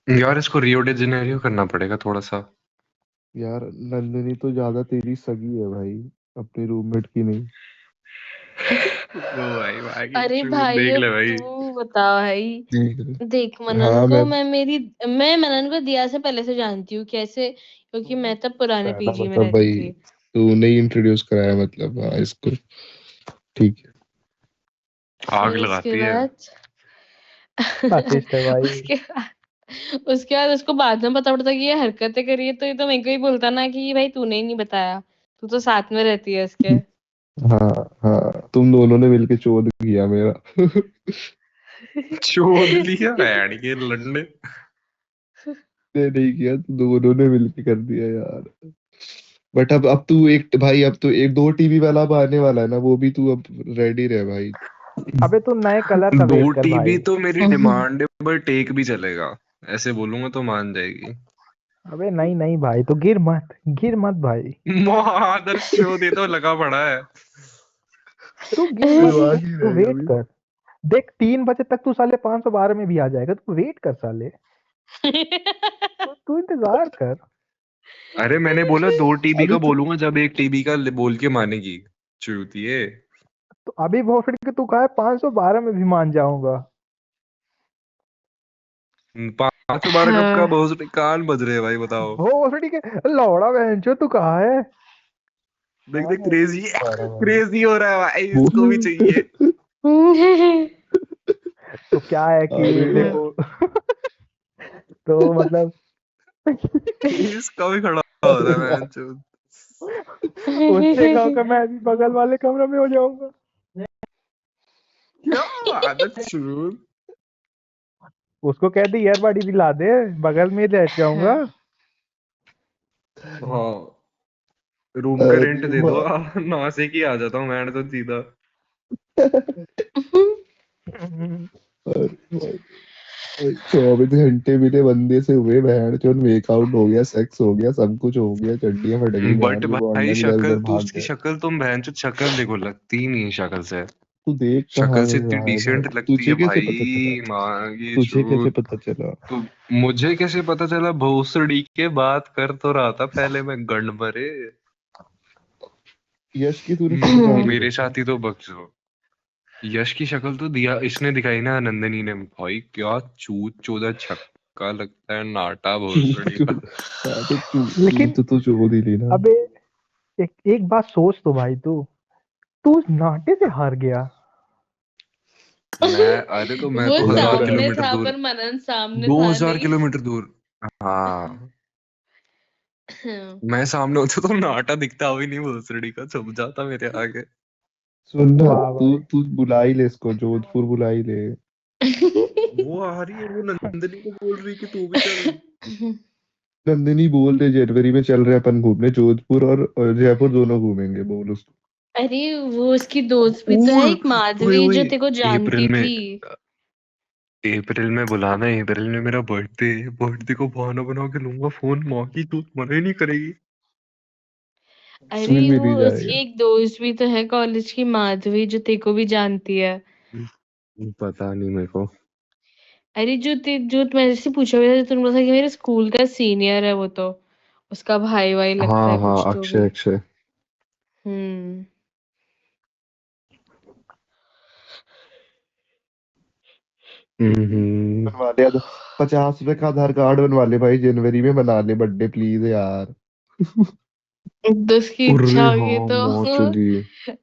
यार इसको रियो डे जेनेरियो करना पड़ेगा थोड़ा सा। यार नंदिनी तो ज्यादा तेरी सगी है भाई, अपने रूममेट की नहीं। ओ भाई भाई अरे भाई देख अब ले भाई। तू बता भाई। देख रहे। देख मनन हाँ को मैं मैं मनन को दिया से पहले से जानती हूँ कैसे, क्योंकि मैं तब पुराने पहला पीजी में मतलब रहती भाई थी। तूने ही इंट्रोड्यूस कराया, मतलब हाँ इसको। ठीक है। आग फिर उसके लगाती है। बाद आर्टिस्ट है भाई। उसके बाद उसको बाद में पता पड़ता कि ये हरकतें करी है, तो ये तो मेरे को ही बोलता ना कि भाई तूने ही नहीं बताया, तू तो साथ में रहती है इसके। हाँ हाँ, तुम दोनों ने मिलके चोद किया मेरा। चोद लिया बैंड के लड़ने। ने नहीं किया, तो दोनों ने मिलके कर दिया यार। बट अब तू एक भाई, अब तो एक 2 टीवी वाला अब आने वाला है ना, वो भी तू अब रेडी रहे भाई। अबे तू नए कलर का 2 वेट कर टीबी भाई। तो मेरी डिमांड है, बट टेक भी चलेगा। ऐसे बोलूंगा तो मान जाएगी। अबे नहीं नहीं भाई तो गिर मत भाई। मादर चोद, ये तो लगा पड़ा है। तू गिर मत दिमाग ही तू रहेगा वेट अभी। कर। देख 3 बजे तक तू साले 512 में भी आ जाएगा, तू वेट कर साले। तू इंतजार कर। अरे मैंने बोला 2 टीबी का बोलूंगा जब 1 टीबी का बोल के मानेगी। चूतिए। तो अभी भोसड़ी के तू कहा है 512 में भी मान जाऊंगा। 512 कब का, हाँ। बहुत कान बज रहे हैं भाई, बताओ। भोसड़ी के लौड़ा बहनचो तू कहा है। देख मान देख, है क्रेजी 512 में भी। क्रेजी हो रहा है भाई, वो इसको भी चाहिए। तो क्या है कि अरे देखो तो मतलब इसका भी खड़ा हो रहा है मैंचो। उसने कहा कि मैं भी बगल वाले कमरे में हो जाऊंगा। क्या आदत शुरू। उसको कह दी ईयरबड ही दिला दे, बगल में ही लेट जाऊंगा। हाँ, रूम का रेंट अरे दे दो। वाह। नासिक ही आ जाता हूँ मैं तो सीधा। अरे भाई, 24 घंटे मिले बंदे से हुए, बहन चोद मेकआउट हो गया, सेक्स हो गया, सब कुछ हो गया, चड्डियां फट गई, बट बहन की भाई बॉन्डन इधर शक्ल, उधर तू भाग उसकी गए। शक्ल, तुम बहनचो शक्ल देखो, लगती नहीं है शक्ल से। तू देख कहाँ शक्ल से इतनी रहा है भाई, डिसेंट लगती है तुझे कैसे पता चला? भाई, माँ की तुझे कैसे चूत। पता चला? तो मुझे कैसे पता चला? भोसड़ी के बात कर तो रहा था पहले मैं, गंड मरे। यश की तूने किसी काम में मेरे देखी? साथ ही तो बकचो। यश की शक्ल तो दिया इसने दिखाई ना, नंदनी ने। भाई क्या चूत चौदा छक्का लगता है, नाटा भोसड़ी का। हाँ तो लेकिन तू चोद ही ली ना। अबे एक बात सोच तो भाई, तू तू उस नाटे से हार गया। अरे तो मैं वो तो लग 1000 रहा है। सामने किलोमीटर था दूर। पर मनन सामने दो था हजार नहीं। किलोमीटर दूर। हाँ, मैं सामने होता तो नाटा दिखता भी नहीं, भोसड़ी का छुप जाता मेरे आगे। सुन ना, वाह तू भाई। तू बुला ही ले इसको, जोधपुर बुला ही ले। वो आ रही है, वो नंदनी को बोल रही कि तू भी चल। नंदिनी बोल रहे जनवरी में चल रहे हैं अपन घूमने, जोधपुर और जयपुर दोनों घूमेंगे, बोल उसको। अरे वो उसकी दोस्त भी तो है ओए एक ओए माधवी जो ओए, तेरे को जानती अप्रैल में, थी। अप्रैल में बुलाना है। अप्रैल में मेरा बर्थडे है, बर्थडे को बहाना बना के लूंगा फोन, माँ की तू मना ही नहीं करेगी। अरे मिल वो ही उसकी जाएगा। एक दोस्त भी तो है कॉलेज की, माधवी, जो तेरे को भी जानती है। पता नहीं मेरे को। अरे जो मेरे से पूछा हुआ था, तुमने बोला था कि मेरे स्कूल का सीनियर है वो तो, उसका भाई वाई लगता हाँ है हाँ, कुछ तो अक्षय भी। अक्षय। हम्म। हम्म। बनवा ले 50 रुपए का आधार कार्ड बनवा ले भाई, जनवरी में बना ले बर्थडे प्लीज यार। तो उसकी अरे इच्छा होगी हाँ तो मौत चली।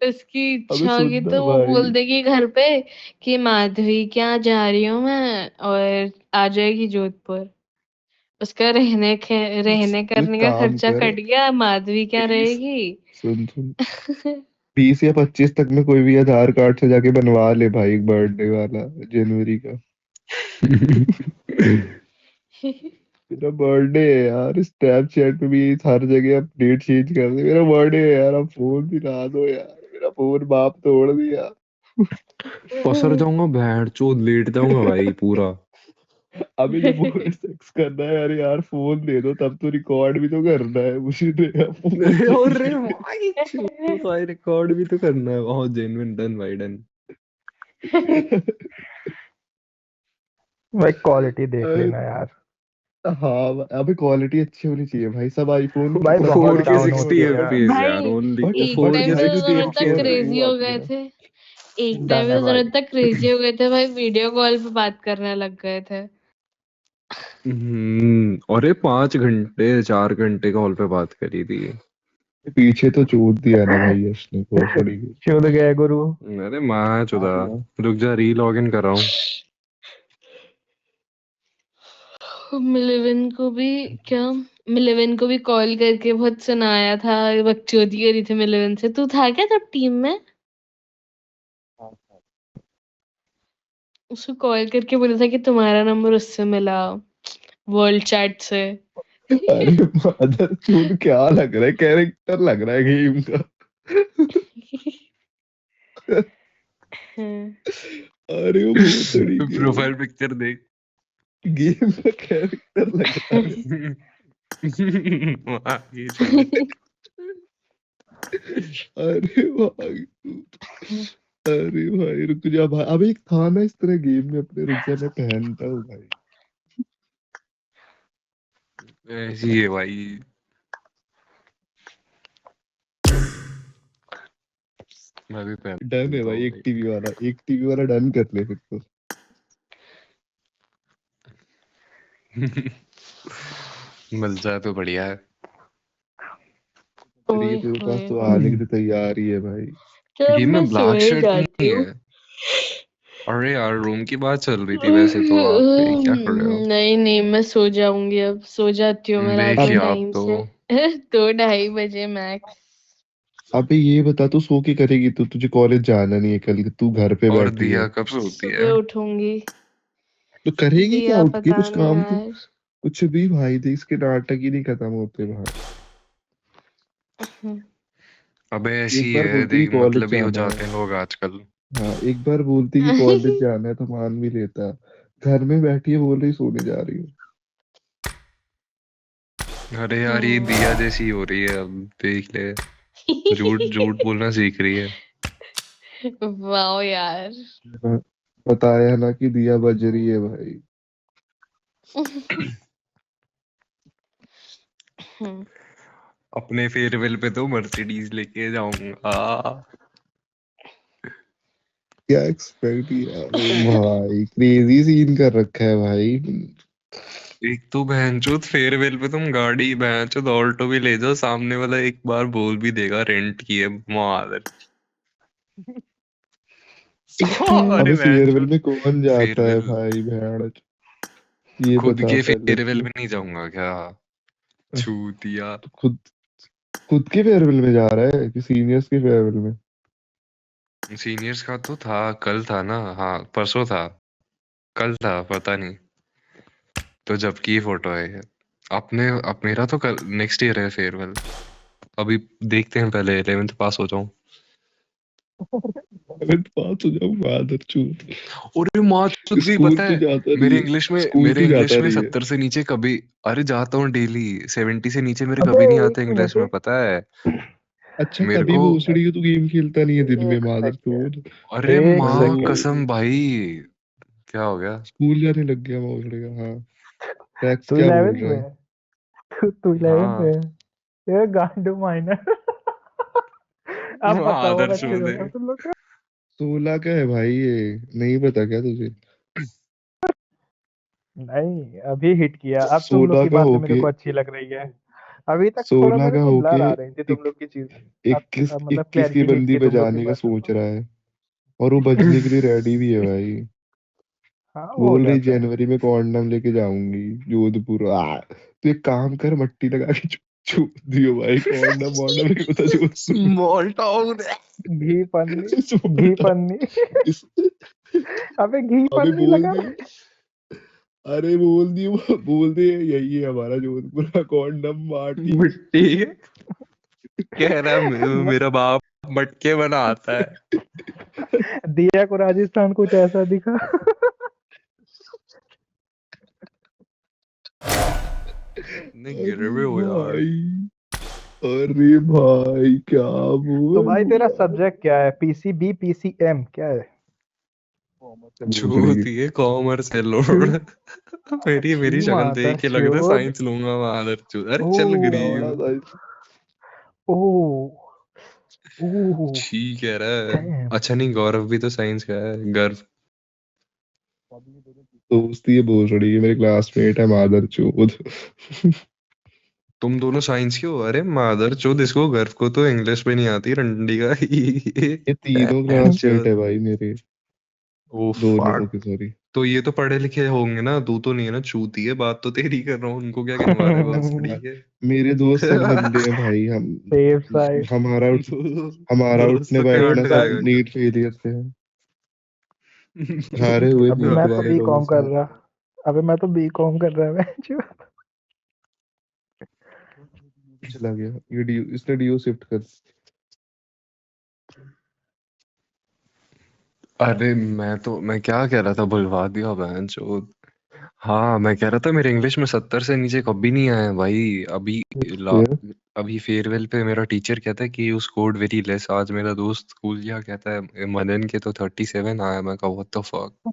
उसकी अबे इच्छा होगी सुनना तो वो भाई, बोल देगी घर पे कि माधवी क्या जा रही हूँ मैं, और आ जाएगी जोधपुर। उसका रहने तू एक करने का काम खर्चा कर, कट गया, माधवी क्या 20 रहेगी। सुन सुन 20 या 25 तक में कोई भी आधार कार्ड से जाके बनवा ले भाई, बर्थडे वाला जनवरी का। मेरा बर्थडे है यार, स्नैपचैट पे भी हर जगह अपडेट चेंज कर दे, मेरा बर्थडे है यार, अब फोन दिला दो यार, मेरा फोन बाप तोड़ दिया। पसर जाऊंगा, बैंड चोद लेट जाऊंगा भाई पूरा। अभी जब वो सेक्स करना है, अरे यार फोन दे दो, तब तो रिकॉर्ड भी तो करना है मुझे, दे फोन अरे चाहिए। भाई चोद भाई, रिकॉर्ड भी तो करना है। बहुत जेन्युइन, डन भाई डन। भाई क्वालिटी देख लेना यार। हाँ अभी क्वालिटी अच्छी होनी चाहिए भाई, सब आईफोन भाई सब बहुत फोर फोन के डाउन के 60 होती है होते यार। एफपीएस यार भाई ओनली। एक बट फोर टाइम के पे भाई तो 60 हम इतना आपको एफपीएस। क्रेजी वो हो आती गए है। थे, एक डन टाइम है पे तो हम भाई। इतना क्रेजी हो गए थे भाई, वीडियो कॉल पे बात करने लग गए थे। अरे 5 घंटे 4 घंटे कॉल पे बात करी थी। पीछे तो चूत दिया ना भाई यश ने भोसड़ी की। चुद गए गुरु। अरे माँ चुदा। हाँ रुक जा, री लॉग इन कर रहा हूँ। मिलेविन को भी क्या, मिलेविन को भी कॉल करके बहुत सुनाया था, बकचोदी करी थी मिलेविन से। तू था क्या तब टीम में? उसको कॉल करके बोला था कि तुम्हारा नंबर उससे मिला, वर्ल्ड चैट से। अरे मदर चूत, क्या लग रहा है, कैरेक्टर लग रहा है गेम का। अरे वो भोसड़ी के प्रोफाइल पिक्चर देख। गेम का कैरेक्टर लग रहा है। वाह, ये चलो। अरे भाई, अरे भाई रुक जा भाई, अबे एक था ना इस तरह गेम में अपने, रुक जा मैं पहनता हूँ भाई। ऐसी है भाई। मैं भी डन है पहनता भाई, हूँ एक टीवी वाला, एक टीवी वाला डन कर ले फिर तो। भाई। मिल जाए तो बढ़िया है। अरे ये ओए तेरे पास होए, तो आने की तो तैयारी है भाई। चल अब गेम मैं में ब्लैक सोए शर्ट जाती नहीं हूँ। है। अरे यार, रूम की बात चल रही थी वैसे तो, आप ये क्या कर रहे हो? नहीं नहीं, मैं सो जाऊंगी, अब सो जाती हूँ मैं रात देख को अब लिया आप टाइम तो। से। 2-2:30 बजे मैक्स। अबे ये बता, तू सो के करेगी, तू तुझे कॉलेज जाना नहीं है कल, तू घर पे और बैठी है। दिया कब सोती है? सुबह उठूंगी। तो करेगी क्या दिया उठ के पता कुछ नहीं काम? तू यार। कुछ भी भाई, देख इसके नाटक ही नहीं खत्म होते भाई। अबे ऐसी एक बार है बोलती कि देख, कॉलेज मतलब ही हो जाना है। जाते हैं लोग आजकल। हाँ एक बार बोलती कि कॉलेज जाना है तो मान भी लेता। घर में बैठी है, बोल रही सोने जा रही हूँ। अरे यार, ये दिया जैसी हो रही है अब। देख ले, झूठ झूठ बोलना सीख रही है। वाह यार। हाँ, बताया ना कि दिया बज रही है भाई। अपने फेयरवेल पे तो मर्सिडीज लेके जाऊंगा। क्या एक्सपेक्ट किया भाई, क्रेजी सीन कर रखा है भाई। एक तो बहनचोद फेयरवेल पे तुम गाड़ी बहनचोद ऑल्टो भी ले जाओ, सामने वाला एक बार बोल भी देगा रेंट की है मादर। अरे अबे फेयरवेल बहनचोद, में कौन जाता है फेयरवेल भाई भेड़, ये खुद बता के पहले फेयरवेल तू। में नहीं जाऊंगा क्या? छूतिया। तो खुद खुद के फेयरवेल में जा रहा है कि सीनियर्स के फेयरवेल में? सीनियर्स का तो था, कल था ना, हाँ परसों था, कल था पता नहीं। तो जब की फोटो है ये। अपने अब मेरा तो कल नेक्स्ट ईयर है फेयरवेल। अभी देखते हैं, पहले 11th पास हो जाऊं। अरे पास हो जाऊँ मादर चूत। और माँ तुझे भी स्कूल पता तो है, जाता नहीं मेरे है, इंग्लिश में स्कूल मेरे तो जाता इंग्लिश में नहीं है। 70 से नीचे कभी, अरे जाता हूँ डेली। 70 से नीचे मेरे अबे कभी नहीं आते एक इंग्लिश मिनट, में, पता है अच्छा मेरे तभी को। भोसड़ी है, तू गेम खेलता नहीं है दिन में एक मादर सेकेंड, चोद। अरे एक माँ ओ, सेकेंड। कसम भाई। क्या हो गया? स्कूल जाने लग गया भोसड़ी का। हाँ टैक्स तू क्या बोल 11th रहा है? में? तू 11th हाँ। में? ये गांडू माइनर। अब पता आदर होगा अच्छे चोद होगा है। तुम लोग का। 16 का है भाई ये, नहीं पता क्या तुझे? नहीं अभी हिट किया, अब तुम लोग 16 की का बातें मेरे होके, को अच्छी लग रही है। अभी तक थोड़ा 16 मेरे का को होके ब्लर आ रही थी तुम लोग की चीज। अब 21 मतलब 21 की क्लैरिटी नहीं बंदी थी तुम लोग की बजाने का बात में। सोच रहा है और वो बजने के लिए रेडी भी है भाई। हाँ वो हो बोल रही जाता है। जनवरी में कॉन्डम लेके जाऊंगी जोधपुर। तो एक काम कर, मट्टी लगा के छू दियो भाई, कॉन्डम वॉन्डम नहीं होता जोधपुर में। स्मॉल टाउन घी पन्नी, Small घी town। पन्नी। इस अबे घी अबे पन्नी बोल लगा दी, रहे। अरे बोल दी, वो बोल दे यही है हमारा जोधपुर का कॉन्डम मार्टी। मिट्टी है। कह रहा है मेरा बाप मटके बनाता है। दिया को राजस्थान कुछ ऐसा दिखा। नहीं गिर अरे रहे हो यार। भाई, अरे भाई क्या तो भाई बोलूं तेरा यार। सब्जेक्ट क्या है? पीसीबी, पीसीएम क्या है? कॉमर्स है भोसड़ी छूती है कॉमर्स है लोड। मेरी मेरी शक्ल माता देख के लग रहा है चोद। साइंस लूंगा मादर चोद। अरे चल ओ लावड़ा गरीब। साइंस। ओ ओ ठीक कह रहा है। डैम। अच्छा नहीं गौरव भी तो साइंस का है गर्व। दोस्ती है भोसड़ी, ये मेरे क्लासमेट है मादर चोद। तुम दोनों साइंस के हो? अरे मादर चोद इसको गर्व को तो इंग्लिश में नहीं आती रंडी का। ये तीनों बहन क्लासमेट चोद। है भाई मेरे, ओ दोनों फक। के सॉरी। तो ये तो पढ़े लिखे होंगे ना, तू तो नहीं है ना, चूती है। बात तो तेरी कर रहा हूँ, उनको क्या गिनवा रहे हो भोसड़ी के। मेरे दोस्त सब गंदे हैं भाई। हम सेफ साइड, हमारा दोस्त उठने तो बैठना सेफ कांड सब साइड। गए। नीट फेलियर से है। हारे हुए अभी नीट मैं तो वाले बी लोगों कॉम कर से। रहा। अभी मैं तो बी कॉम कर रहा है। चला गया ये डीओ, इसने डीओ शिफ्ट कर। अरे मैं क्या कह रहा था, बुलवा दिया बहन चोद। हाँ मैं कह रहा था मेरे इंग्लिश में 70 से नीचे कभी नहीं आया भाई। ला, फिर अभी फेयरवेल पे मेरा टीचर कहता है कि यू स्कोर्ड वेरी लेस। आज मेरा दोस्त स्कूल गया, कहता है मनन के तो 37 आया। मैं कहा what the fuck.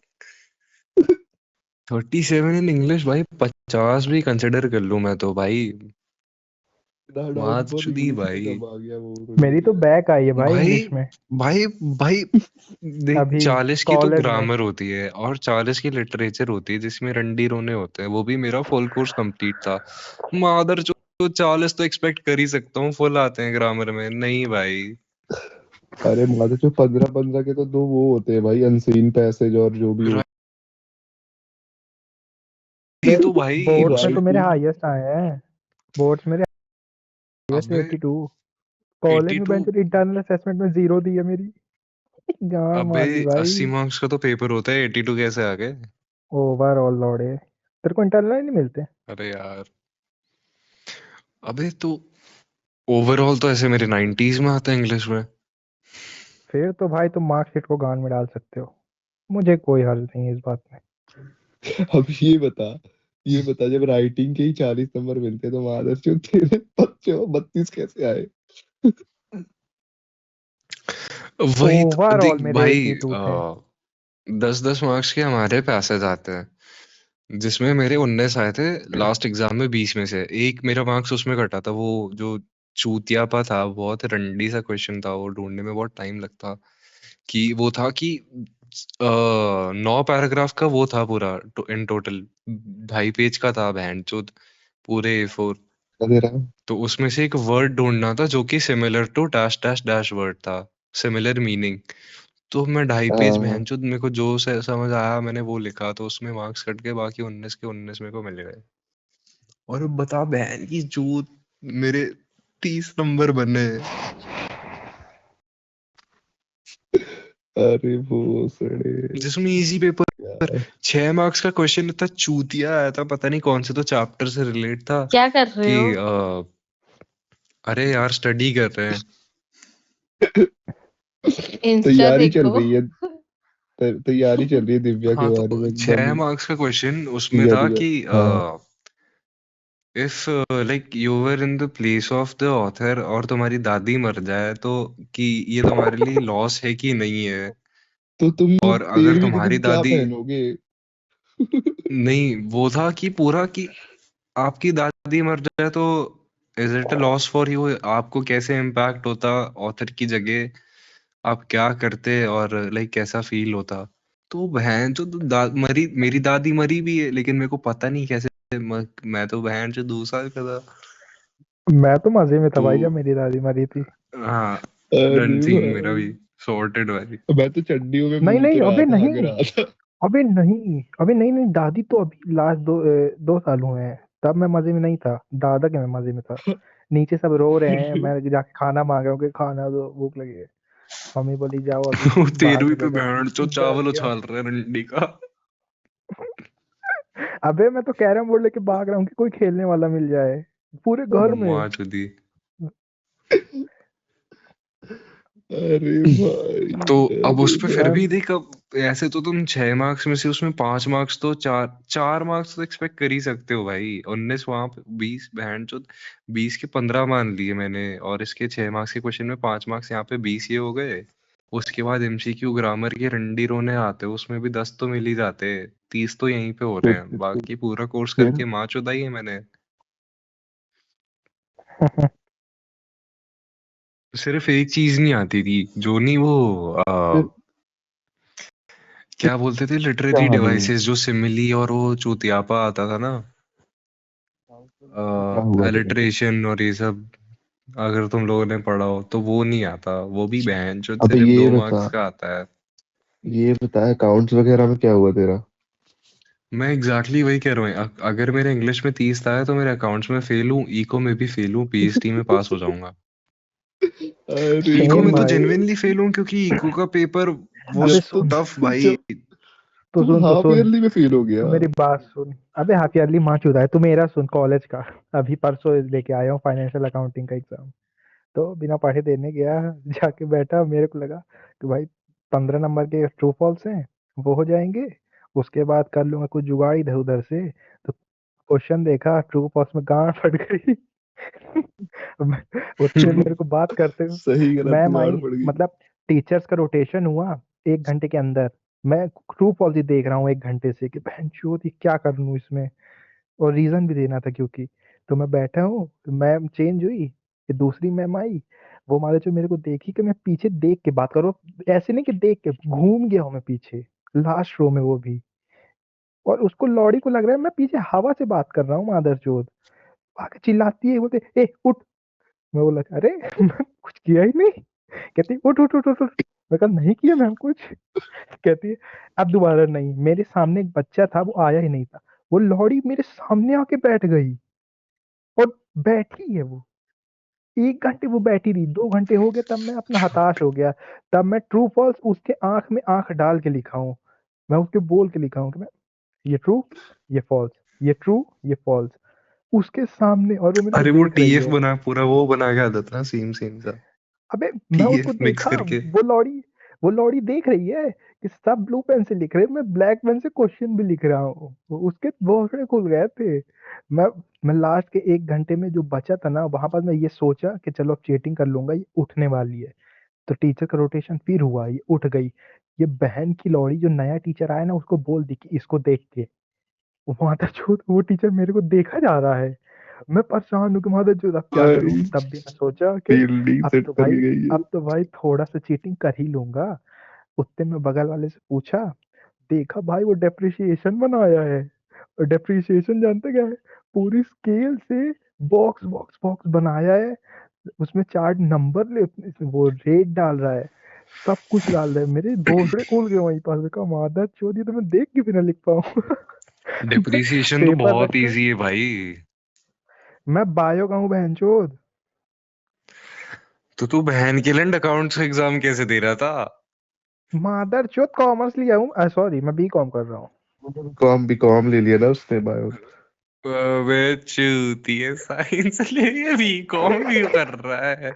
37 in English भाई, 50 भी कंसिडर कर लूं मैं तो भाई। ना मात 94 चुदी इंग्लिश में भाई। कब आ गया वो थोड़ी मेरी तो है। बैक आई है भाई भाई इंग्लिश में। भाई भाई देख, अभी 40 की तो कॉलेज में। ग्रामर होती है और 40 की लिटरेचर होती है जिसमें रंडी रोने होते हैं। वो भी मेरा फुल कोर्स कंप्लीट था। मादर जो 40 तो एक्सपेक्ट कर ही सकता हूँ, फुल आते हैं ग्रामर में। नहीं भाई। अरे माता जो 15 15 के तो दो वो होते हैं भाई, अनसीन पैसेज और जो भी हो। राइट तो भाई बोर्ड्स में तो मेरे राइटिंग। हाईएस्ट आए हैं। बोर्ड्स मेरे हाईएस्ट अबे 82। कॉलेज में 82। बेंच इंटरनल असेसमेंट में 0 दी है मेरी। गांड अबे मार दी भाई। 80 मार्क्स का तो पेपर होता है, 82 कैसे आ गए? ओवरऑल लौड़े, तेरे को इंटरनल नहीं मिलते? अरे यार। अबे तो ओवरऑल तो ऐसे मेरे 90s में आते हैं इंग्लिश में। फिर तो भाई तुम मार्कशीट को गांड में डाल सकते हो। मुझे कोई हर्ज नहीं है इस बात में। अब ये बता जब राइटिंग के ही 40 नंबर मिलते तो मादर जो तेरे 32 कैसे आए। वही तो ओवरऑल देख मेरे भाई। 82 थे। 10-10 मार्क्स के हमारे पैसेज आते हैं जिसमें मेरे 19 आए थे। लास्ट एग्जाम में 20 में से एक मेरा मार्क्स उसमें कटा था। वो जो चूतियापा था, बहुत रंडी सा क्वेश्चन था, वो ढूंढने में बहुत टाइम लगता। कि वो था कि 9 पैराग्राफ का वो था पूरा। इन टोटल 2.5 पेज का था बहन चोद, पूरे A4। दे रहा। तो उसमें से एक वर्ड ढूंढना था जो कि similar to dash dash dash word था, सिमिलर मीनिंग। तो मैं 2.5 पेज हाँ बहनचोद, मेरे को जो से समझ आया मैंने वो लिखा। तो उसमें मार्क्स कट के बाकी 19 के 19 मेरे को मिल गए। और अब बता बहन की चूत, मेरे 30 नंबर बने। अरे भोसड़े जिसमें इजी पेपर, यार। 6 मार्क्स का क्वेश्चन इतना चूतिया आया था, पता नहीं कौन से तो चैप्टर से रिलेट था। क्या कर रहे कि हो? अरे यार स्टडी कर रहे हैं। इंस्टा तैयारी चल देखो। रही है, तैयारी चल रही है दिव्या के हाँ बारे में तो एकदम। 6 मार्क्स का क्वेश्चन उसमें था क्लियर। कि हाँ if like you were in the place of the author, और तुम्हारी दादी मर जाए तो कि ये तुम्हारे लिए लॉस है कि नहीं है। तो तुम और अगर 13वीं तो तुम्हारी तुम क्या दादी, पहनोगे। नहीं वो था कि पूरा कि आपकी दादी मर जाए तो is it a loss for you, आपको कैसे इम्पैक्ट होता ऑथर की जगह, आप क्या करते, और लाइक कैसा फील होता। तो बहन जो मरी, मेरी दादी मरी भी है लेकिन मेरे को पता नहीं कैसे। मैं तो बहन जो 2 साल का था। मैं तो मजे में था भाई तो जब मेरी दादी मरी थी। हाँ, अरे डन थी मेरा भाई भी, सॉर्टेड भाई। मैं तो चड्डियों में नहीं मूत नहीं, रहा अबे था, नहीं, अगर रहा था। अबे नहीं नहीं, दादी तो अभी लास्ट 2 साल हुए हैं, तब मैं मजे में नहीं था, दादा के मैं मजे में था। नीचे सब रो रहे हैं, अरे मैं जाके खाना मांग रहा हूँ कि खाना दो, भूख लगी है। मम्मी बोली जाओ अभी वो बाहर 13वीं में पे बैठो। बहन जो डर चावल गया। उछाल रहा है रंडी का। अबे मैं तो कैरम बोर्ड लेके भाग रहा हूँ कि कोई खेलने वाला मिल जाए पूरे घर में। माँ चुदी। भाई तो अब अरे उस पे फिर मैं भी देख, अब ऐसे तो तुम 6 मार्क्स में से उसमें 5 मार्क्स तो 4 4 मार्क्स तो एक्सपेक्ट कर ही सकते हो भाई। 19 वहां पे 20 बहन चो, 20 के 15 मान लिए मैंने, और इसके 6 मार्क्स के क्वेश्चन में 5 मार्क्स, यहाँ पे 20 ये हो गए। उसके बाद एमसीक्यू ग्रामर के रंडी रोने आते, उसमें भी 10 तो मिल ही जाते, 30 तो यहीं पे हो रहे हैं, बाकी पूरा कोर्स फिर करके माँ चुदाई है मैंने। सिर्फ एक चीज नहीं आती थी, जो नहीं वो फिर क्या बोलते थे, क्या लिटरेरी हानि हुई? डिवाइसेस, जो सिमिली और वो चूतियापा आता था ना, तो क्या हुआ तेरे को? अलिटरेशन और ये सब, अगर तुम लोगों ने पढ़ा हो तो वो नहीं आता, वो भी बहन जो अबे सिर्फ ये 2 मार्क्स बता, का आता है। अकाउंट्स वगैरह में क्या हुआ तेरा? मैं एग्जैक्टली वही कह रहा हूँ, अगर मेरे इंग्लिश में 30 था तो मेरे अकाउंट्स में फेल हूँ, इको में भी फेल हूँ, पीएचडी में पास हो जाऊंगा। अरे इको सेम में तो भाई। भाई, जेन्युइनली फेल हूँ, क्योंकि इको का पेपर अबे वाज तो सुन, टफ भाई। जब तो तू सुन तो हाफ सुन, ईयरली में फेल हो तो गया? मेरी बात सुन। अबे हाफ ईयरली माँ चुदा है, तू मेरा सुन कॉलेज का। अभी परसों लेके आया हूँ फाइनेंशियल अकाउंटिंग का एग्जाम। तो बिना पढ़े देने गया, जाके बैठा, मेरे को लगा कि भाई 15 नंबर के ट्रू फॉल्स हैं, वो हो जाएंगे, उसके बाद कर लूंगा कुछ जुगाड़ इधर उधर से। तो क्वेश्चन देखा, ट्रू फॉल्स में गांड फट गई। उसने मेरे को बात करते हुए, सही गलत मैम में गाड़ आई, पड़ गई। मतलब टीचर्स का रोटेशन हुआ 1 घंटे के अंदर, मैं ट्रू फॉल्स ही देख रहा हूँ 1 घंटे से कि बहन चोद ये क्या कर लूँ इसमें, और रीजन भी देना था क्योंकि। तो मैं बैठा हूँ, मैम चेंज हुई, फिर दूसरी मैम आई, वो मान जो मेरे को देखी कि मैं पीछे देख के बात करूँ, ऐसे नहीं कि देख के घूम गया हूँ मैं पीछे, लास्ट रो में वो भी, और उसको लौड़ी को लग रहा है मैं पीछे हवा से बात कर रहा हूँ मादरचोद। आके चिल्लाती है, बोलते ए उठ। मैं बोला अरे मैं कुछ किया ही नहीं। कहती है, उठ उठ उठ उठ उठ। मैं कहा नहीं किया मैम कुछ। कहती है अब दोबारा नहीं। मेरे सामने एक बच्चा था, वो आया ही नहीं था, वो लौड़ी मेरे सामने आके बैठ गई, और बैठी है वो 1 घंटे, वो बैठी रही, 2 घंटे हो गए, तब मैं अपना हताश हो गया। तब मैं ट्रू फॉल्स उसके आंख में आंख डाल के लिखा हूँ, मैं उसके बोल के लिखा हूँ कि मैं ये ट्रू, ये फॉल्स, ये ट्रू, ये फॉल्स, उसके सामने, और वो मेरे को अरे वो देख रही टीएफ है। बना, पूरा वो बना के आता था ना, सेम सेम सा, अबे मैं उसको टीएफ मिक्स देखा, करके। वो लौड़ी देख रही है कि सब ब्लू पेन से लिख रहे हैं, मैं ब्लैक पेन से क्वेश्चन भी लिख रहा हूँ, उसके भौंसड़े खुल गए थे। मैं मैं लास्ट के 1 घंटे में जो बचा था ना, वहां पर मैं ये सोचा कि चलो अब चीटिंग कर लूंगा, ये उठने वाली है। तो टीचर का रोटेशन फिर हुआ, ये उठ गई। ये बहन की लौड़ी जो नया टीचर आया ना, उसको बोल दी कि इसको देख के, मादरचोद वो टीचर मेरे को देखा जा रहा है। मैं परेशान हूँ कि मादरचोद अब क्या करूँ, भाई तब भी मैं सोचा कि फील्डिंग अब सेट तो कर भाई गई है। अब तो भाई थोड़ा सा चीटिंग कर ही लूंगा। उतने में बगल वाले से पूछा, देखा भाई वो डेप्रिसिएशन बनाया है। और डेप्रिसिएशन जानते क्या है, पूरी स्केल से बॉक्स बॉक्स बॉक्स बनाया है, उसमें 4 नंबर ले, वो रेट डाल रहा है, सब कुछ डाल रहा है। मेरे भोसड़े खोल गए वहीं पर, का मादर चोदी तो मैं देख के भी ना लिख पाऊँ। मैं डिप्रिसिएशन तो पेपर बहुत रखा, इजी है भाई। मैं बायो का हूँ बहनचोद। तो तू बहन के लैंड अकाउंट्स एग्जाम कैसे दे रहा था? मादर चोद कॉमर्स लिया हूँ, सॉरी मैं बी कॉम कर रहा हूँ। बीकॉम ले लिया ना उसने, बायो। वे चूती है, साइंस ले बीकॉम भी कर रहा है।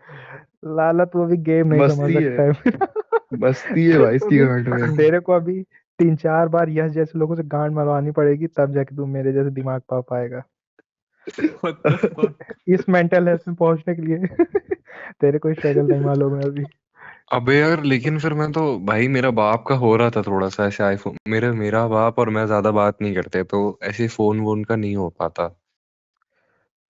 लाला तू अभी गेम नहीं समझ मस्ती है, सकता है मेरा। मस्ती है भाई तेरे को इसकी अभी गांड में। तेरे को अभी 3-4 बार यस जैसे लोगों से गांड मरवानी पड़ेगी, तब जाके तू मेरे जैसे दिमाग पा पाएगा व्हाट द फक। इस मेंटल हेल्थ में पहुंचने के लिए। तेरे को स्ट्रगल नहीं मालूम है अभी। अबे यार, लेकिन फिर मैं तो भाई, मेरा बाप का हो रहा था थोड़ा सा ऐसे आईफोन, मेरा बाप और मैं ज्यादा बात नहीं करते, तो ऐसे फोन वोन का नहीं हो पाता।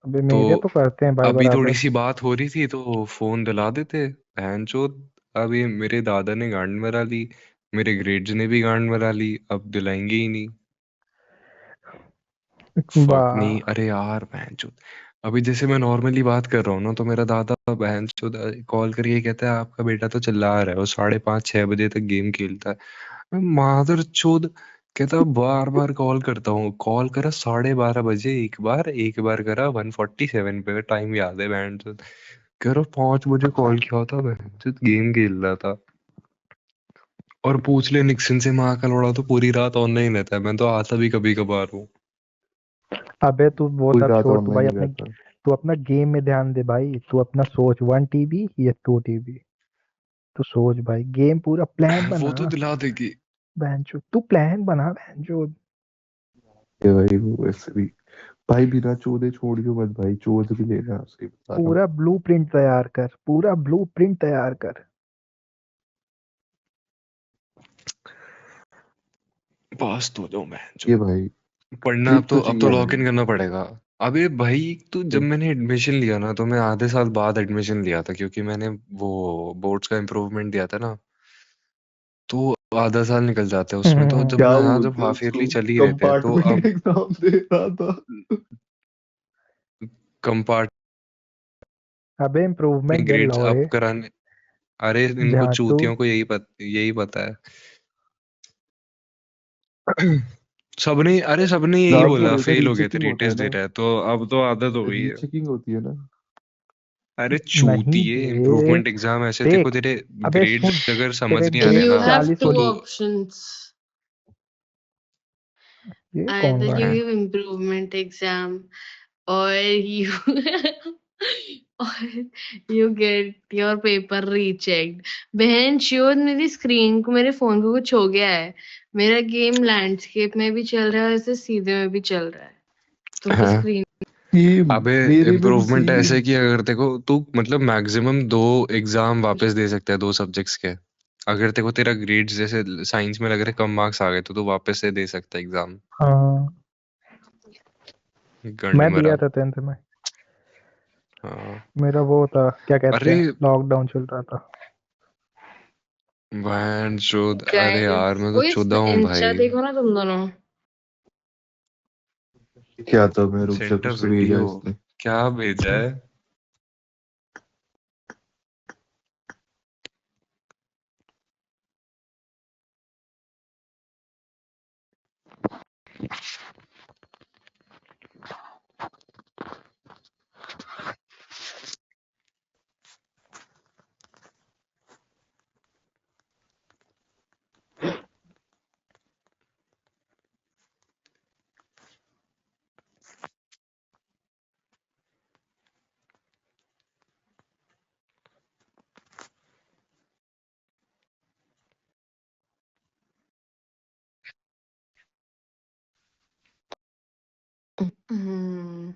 अबे तो मेरे तो करते हैं भाई अभी थोड़ी बराबर। सी बात हो रही थी तो फोन दिला देते, बहन चोद। अभी मेरे दादा ने गांड मरा ली, मेरे ग्रेड्स ने भी गांड मरा ली, अब दिलाएंगे ही नहीं। फक नहीं, वाह। अरे यार बहन चोद। अभी जैसे मैं नॉर्मली बात कर रहा हूँ ना, तो मेरा दादा बहन चोदा कॉल करके कहता है आपका बेटा तो चिल्ला रहा है, वो 5:30-6 बजे तक गेम खेलता है। मैं मादर चोद, कहता बार बार कॉल करता हूँ, कॉल करा 12:30 बजे एक बार करा 147 पे, टाइम याद है बहन चोद। कह रहा 5 बजे कॉल किया था, बहन चोद गेम खेल रहा था। और पूछ ले निक्सन से, माँ का लोड़ा तो पूरी रात ऑनलाइन रहता है, मैं तो आता भी कभी कभार हूँ। अबे तू वो कोई सब रात छोड़, तू भाई ऑनलाइन नहीं अपने रहता। तू अपना गेम में ध्यान दे भाई। तू अपना सोच, 1 TB या 2 TB? तू सोच भाई, गेम पूरा प्लान वो बना। तो दिला देगी। बहनचो तू प्लान बना बहनचो। ये भाई वो वैसे भी भाई बिना चोदे छोड़ियो मत भाई, चोद भी लेना, सही बता रहा हूँ। पूरा ब्लूप्रिंट तैयार कर, पूरा ब्लूप्रिंट तैयार कर। पास तो जाऊं मैं ये जो। भाई पढ़ना ट्रिक अब तो तो चाहिए लॉक भाई। इन करना पड़ेगा। अबे भाई, तो जब मैंने एडमिशन लिया ना, तो मैं आधे साल बाद एडमिशन लिया था, क्योंकि मैंने वो बोर्ड्स का इम्प्रूवमेंट दिया था ना, तो आधा साल निकल जाता है उसमें। तो जब क्या मैं यहाँ, जब बोलते हैं हाफ ईयरली उसको, चल ही रहे थे, तो कंपार्टमेंट अब एग्जाम दे रहा था। कंपार्ट अबे इम्प्रूवमेंट दे ग्रेड्स लौड़े। अप कराने। अरे इनको जहाँ तू चूतियों को यही पता है। सबने, अरे सबने यही एग्जाम बोला, थोड़े होता, फेल हो गए थे, रीचेकिंग होता है रीटेस्ट दे ना। रहा है, तो अब तो आदत हो गई है। रीचेकिंग होती है ना। अरे नहीं चूतिए, बे। इम्प्रूवमेंट एग्जाम ऐसे थे को देख, तेरे अबे ग्रेड्स सुन, अगर समझ तेरे नहीं आ रहे ग्रेड You ना, have 40 two हो। तो options. ये कौन Either रहा you है? give improvement exam or you or you get your paper rechecked. बहन चोद, मेरी स्क्रीन को, मेरे फोन को कुछ हो गया है। मेरा गेम लैंडस्केप में भी चल रहा है, ऐसे सीधे में भी चल रहा है, तो भी हाँ। स्क्रीन। सेम, अबे मेरे में भी इम्प्रूवमेंट सेम। ऐसे कि अगर देखो तू मतलब मैक्सिमम 2 एग्जाम वापस दे सकता है, 2 सब्जेक्ट्स के। अगर देखो तेरा ग्रेड्स जैसे साइंस में लग रहे कम मार्क्स आ गए, तो तू वापस से दे सकता है एग्जाम। हाँ, गंड मैं दिया मरा। था 10th में। हाँ। मेरा वो था, क्या कहते अरे हैं, लॉकडाउन चल रहा था। वैन चोद, अरे यार गाइस, मैं तो कोई चुदा हूँ इंस्टा भाई। देखो ना तुम दोनों। क्या था, मैं रुक जा, सेंटर कुछ तो भेजा है वीडियो इसने। क्या भेजा है? हम्म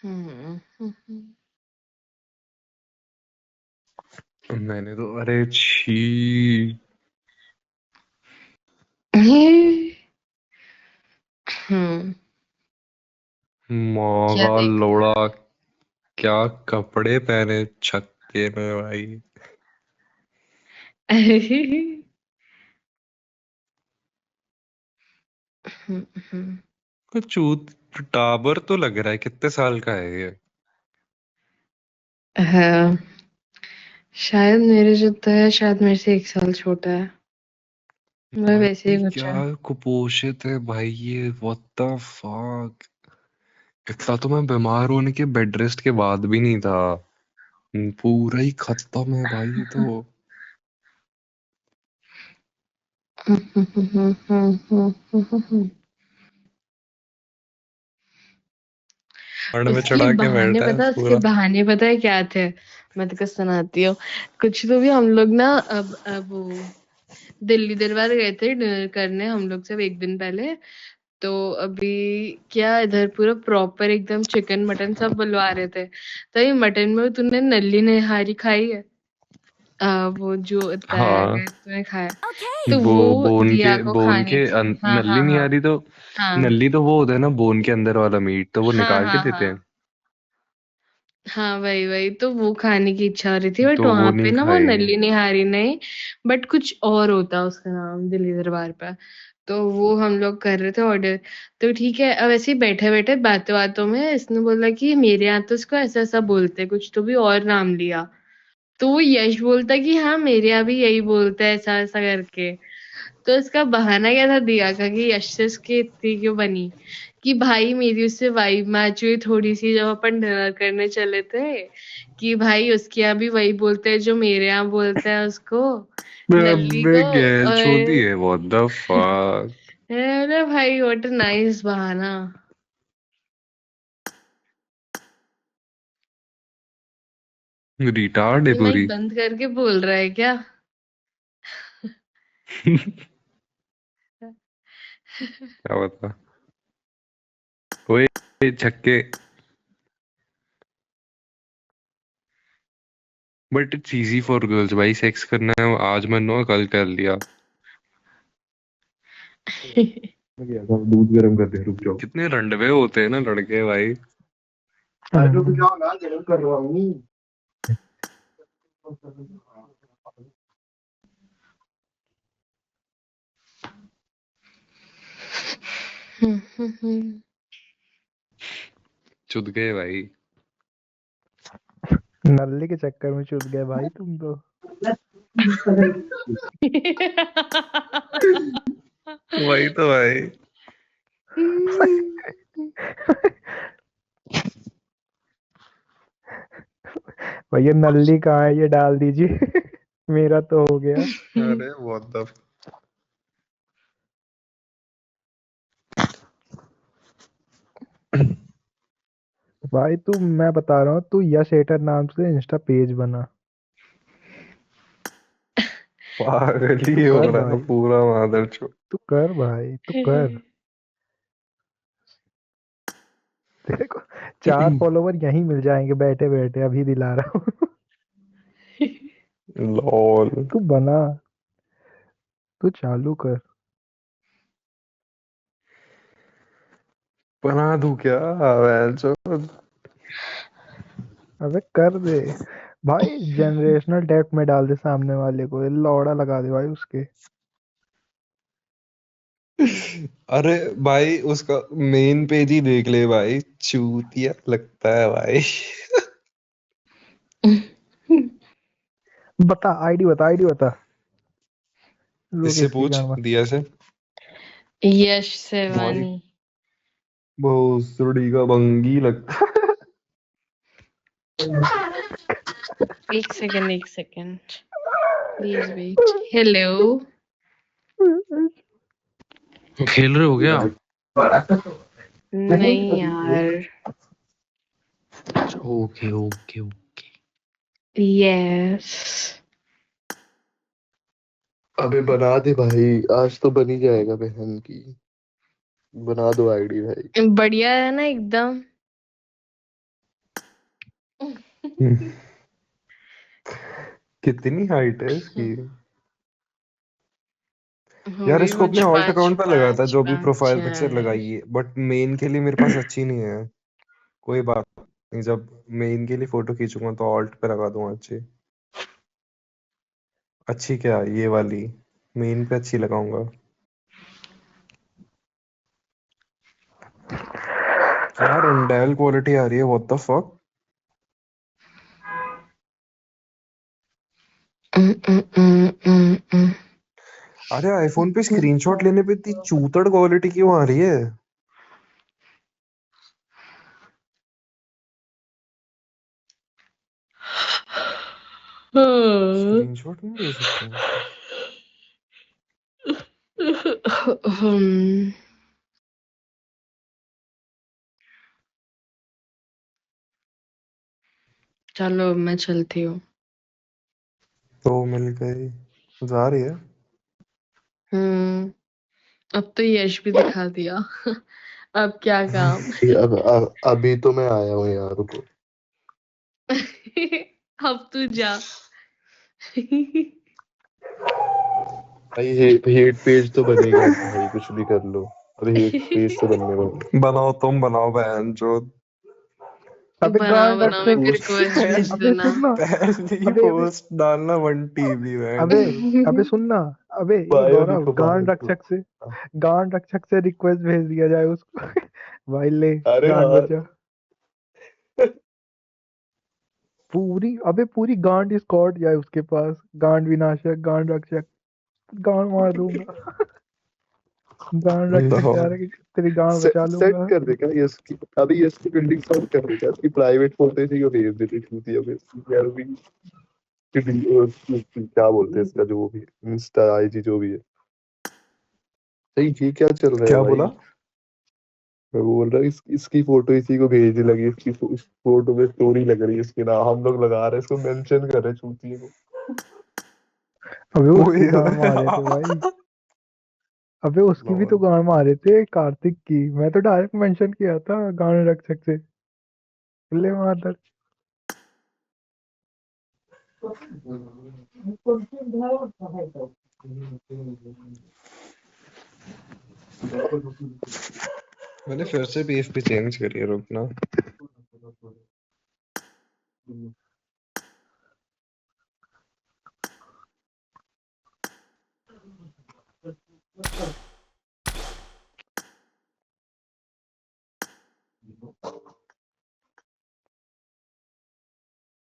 हम्म हम्म मैंने तो, अरे छी, हम्म, क्या मोगा देख रहा लोड़ा, क्या कपड़े पहने छक्के में भाई। है? हम्म, हम्म। कुछ चूत टाबर तो लग रहा है, कितने साल का है ये? हाँ, शायद मेरे जितना है, शायद मेरे से 1 साल छोटा है। मैं वैसे भाई ही कुछ क्या है। कुपोषित है भाई ये, व्हाट द फक। इतना तो मैं बीमार होने के बेड रेस्ट के बाद भी नहीं था। पूरा ही खत्म है भाई ये तो। ठंड में उसके चढ़ा के बहाने बैठा है पता उसके पूरा। बहाने पता है क्या थे? मैं तेको सुनाती हूँ। कुछ तो भी हम लोग ना, अब वो दिल्ली दरबार गए थे डिनर करने हम लोग सब 1 दिन पहले। तो अभी क्या इधर पूरा प्रॉपर एकदम चिकन मटन सब बुलवा रहे थे, तो ये मटन में तूने नल्ली निहारी खाई है? वो जो तैयार हाँ, गए तूने खाया? तो वो वो बोन के दिया को बोन खानी के थी। हाँ नल्ली हाँ नहीं आ हाँ रही तो, हाँ नल्ली तो वो होता है ना बोन के अंदर वाला मीट, तो वो हाँ निकाल के हाँ देते हैं। हाँ। हाँ वही तो वो खाने की इच्छा हो रही थी, बट तो वो वहां पे नहीं ना वो खाएंगे। नल्ली निहारी नहीं, बट कुछ और होता उसका नाम दिल्ली दरबार पे। तो वो हम लोग कर रहे थे ऑर्डर। तो ठीक है, अब ऐसे ही बैठे बैठे बातों बातों में इसने बोला कि मेरे यहाँ तो इसको ऐसा ऐसा बोलते हैं, कुछ तो भी और नाम लिया। तो वो यश बोलता कि हाँ मेरे यहाँ भी यही बोलते हैं ऐसा ऐसा करके। तो इसका बहाना क्या था दिया का कि यश से इसकी इतनी क्यों बनी, कि भाई मेरी उससे वाइब मैच हुई थोड़ी सी जब अपन डिनर करने चले थे, कि भाई उसके यहाँ भी वही बोलते हैं जो मेरे यहाँ बोलते हैं उसको, नल्ली अबे को। गैर छोदी और है, व्हाट द फक। अरे भाई व्हाट अ नाइस बहाना। रिटार्ड है ये पूरी। माइक बंद करके बोल रहा है क्या? क्या बता। ओए छक्के। But it's easy for girls भाई, सेक्स करना है आज मन हो कल कर लिया। मैं गया था दूध गर्म कर दे, रुक जाओ। कितने रंडवे होते हैं ना लड़के भाई। अरे रुक जाओ ना, गर्म कर रहा हूँ। चुद गए भाई। नल्ली के चक्कर में चूत गए भाई तुम तो। वही तो भाई। भैया नल्ली कहाँ है, ये डाल दीजिए। मेरा तो हो गया। अरे व्हाट द। भाई तू, मैं बता रहा हूँ, तू यश हेटर नाम से इंस्टा पेज बना। पागल तू ही हो कर रहा है भाई, पूरा मादर चो। तू कर भाई, तू कर। तेरे को 4 फॉलोवर यहीं मिल जाएंगे बैठे बैठे, अभी दिला रहा हूँ। लॉल। तू बना, तू चालू कर। बना दूं क्या वैसे। अबे कर दे भाई, जनरेशनल डेप्थ में डाल दे सामने वाले को, लौड़ा लगा दे भाई उसके। अरे भाई उसका मेन पेज ही देख ले भाई, चूतिया लगता है भाई। बता आईडी, बता आईडी बता। रुक इससे इसकी पूछ गाँड में। दिया से। यश भाई सेवानी। भोसड़ी का बंगी लगता एक सेकंड प्लीज वेट। हेलो। है। खेल रहे हो क्या? नहीं यार। Okay okay okay. यस। अबे बना दे भाई, आज तो बन ही जाएगा बहन की। बना दो आईडी भाई। बढ़िया है ना एकदम। कितनी हाइट है इसकी? यार होगी इसको अपने कुछ ऑल्ट पाँच अकाउंट पे लगा था, पाँच जो भी पाँच प्रोफाइल पिक्चर छह। लगाई है, बट मेन के लिए मेरे पास अच्छी नहीं है। कोई बात नहीं, जब मेन के लिए फोटो खींचूंगा तो ऑल्ट पे लगा दूंगा अच्छी। अच्छी क्या, ये वाली मेन पे अच्छी लगाऊंगा। क्या रंडेल क्वालिटी आ रही है, व्हाट द फक। अरे आईफोन पे स्क्रीनशॉट लेने पे इतनी चूतड़ क्वालिटी क्यों आ रही है? स्क्रीनशॉट नहीं ले सकते हैं? चलो मैं चलती हूँ। तो मिल गई। जा रही है? अब तो यश भी दिखा दिया। अब क्या काम। अभी तो मैं आया हूँ यार, रुको। अब तू जा। भाई हेट पेज तो बनेगा भाई, कुछ भी कर लो। अरे हेट पेज तो बनने वाला। बनाओ, तुम बनाओ बहन जो। तू अबे बना गांड बना रख मेरे को से रिक्वेस्ट भेज अबे देना। सुन ना पहली अबे अबे पोस्ट डालना 1 TB अबे बैंक। अबे सुन ना अबे ये बायो गौरव लिखो गांड बायो लिखो। रक्षक से रिक्वेस्ट भेज दिया जाए उसको भाई ले अरे गांड हाँ बचा पूरी गांड स्क्वाड जाए उसके पास गांड विनाशक गांड रक्षक गांड मार दूंगा गांड रक्षक बताओ। जा रहा है कि तेरी गांड बचा सेट लूंगा कर देगा यस की, अभी यस की बिल्डिंग सेट कर देगा, इसकी प्राइवेट फोटो इसी को भेज देती छूती है यार भी क्या बोलते हैं इसका जो भी इंस्टा आईजी जो भी है। सही ये क्या चल रहा है क्या भाई? बोला? मैं बोल रहा हूँ इसकी फोटो इसी को भेजने लगी, इसकी इस फोटो में स्टोरी लग रही है इसके नाम, हम लोग लगा रहे हैं इसको, मेंशन कर रहे हैं चूतिए को। अबे उसकी ओए गांड मारे थे भाई अबे उसकी भी तो गांड मारे थे कार्तिक की मैं तो डायरेक्ट मेंशन किया था गांड रक्षक से ले मार मैंने फिर से PFP चेंज करी है, रुकना।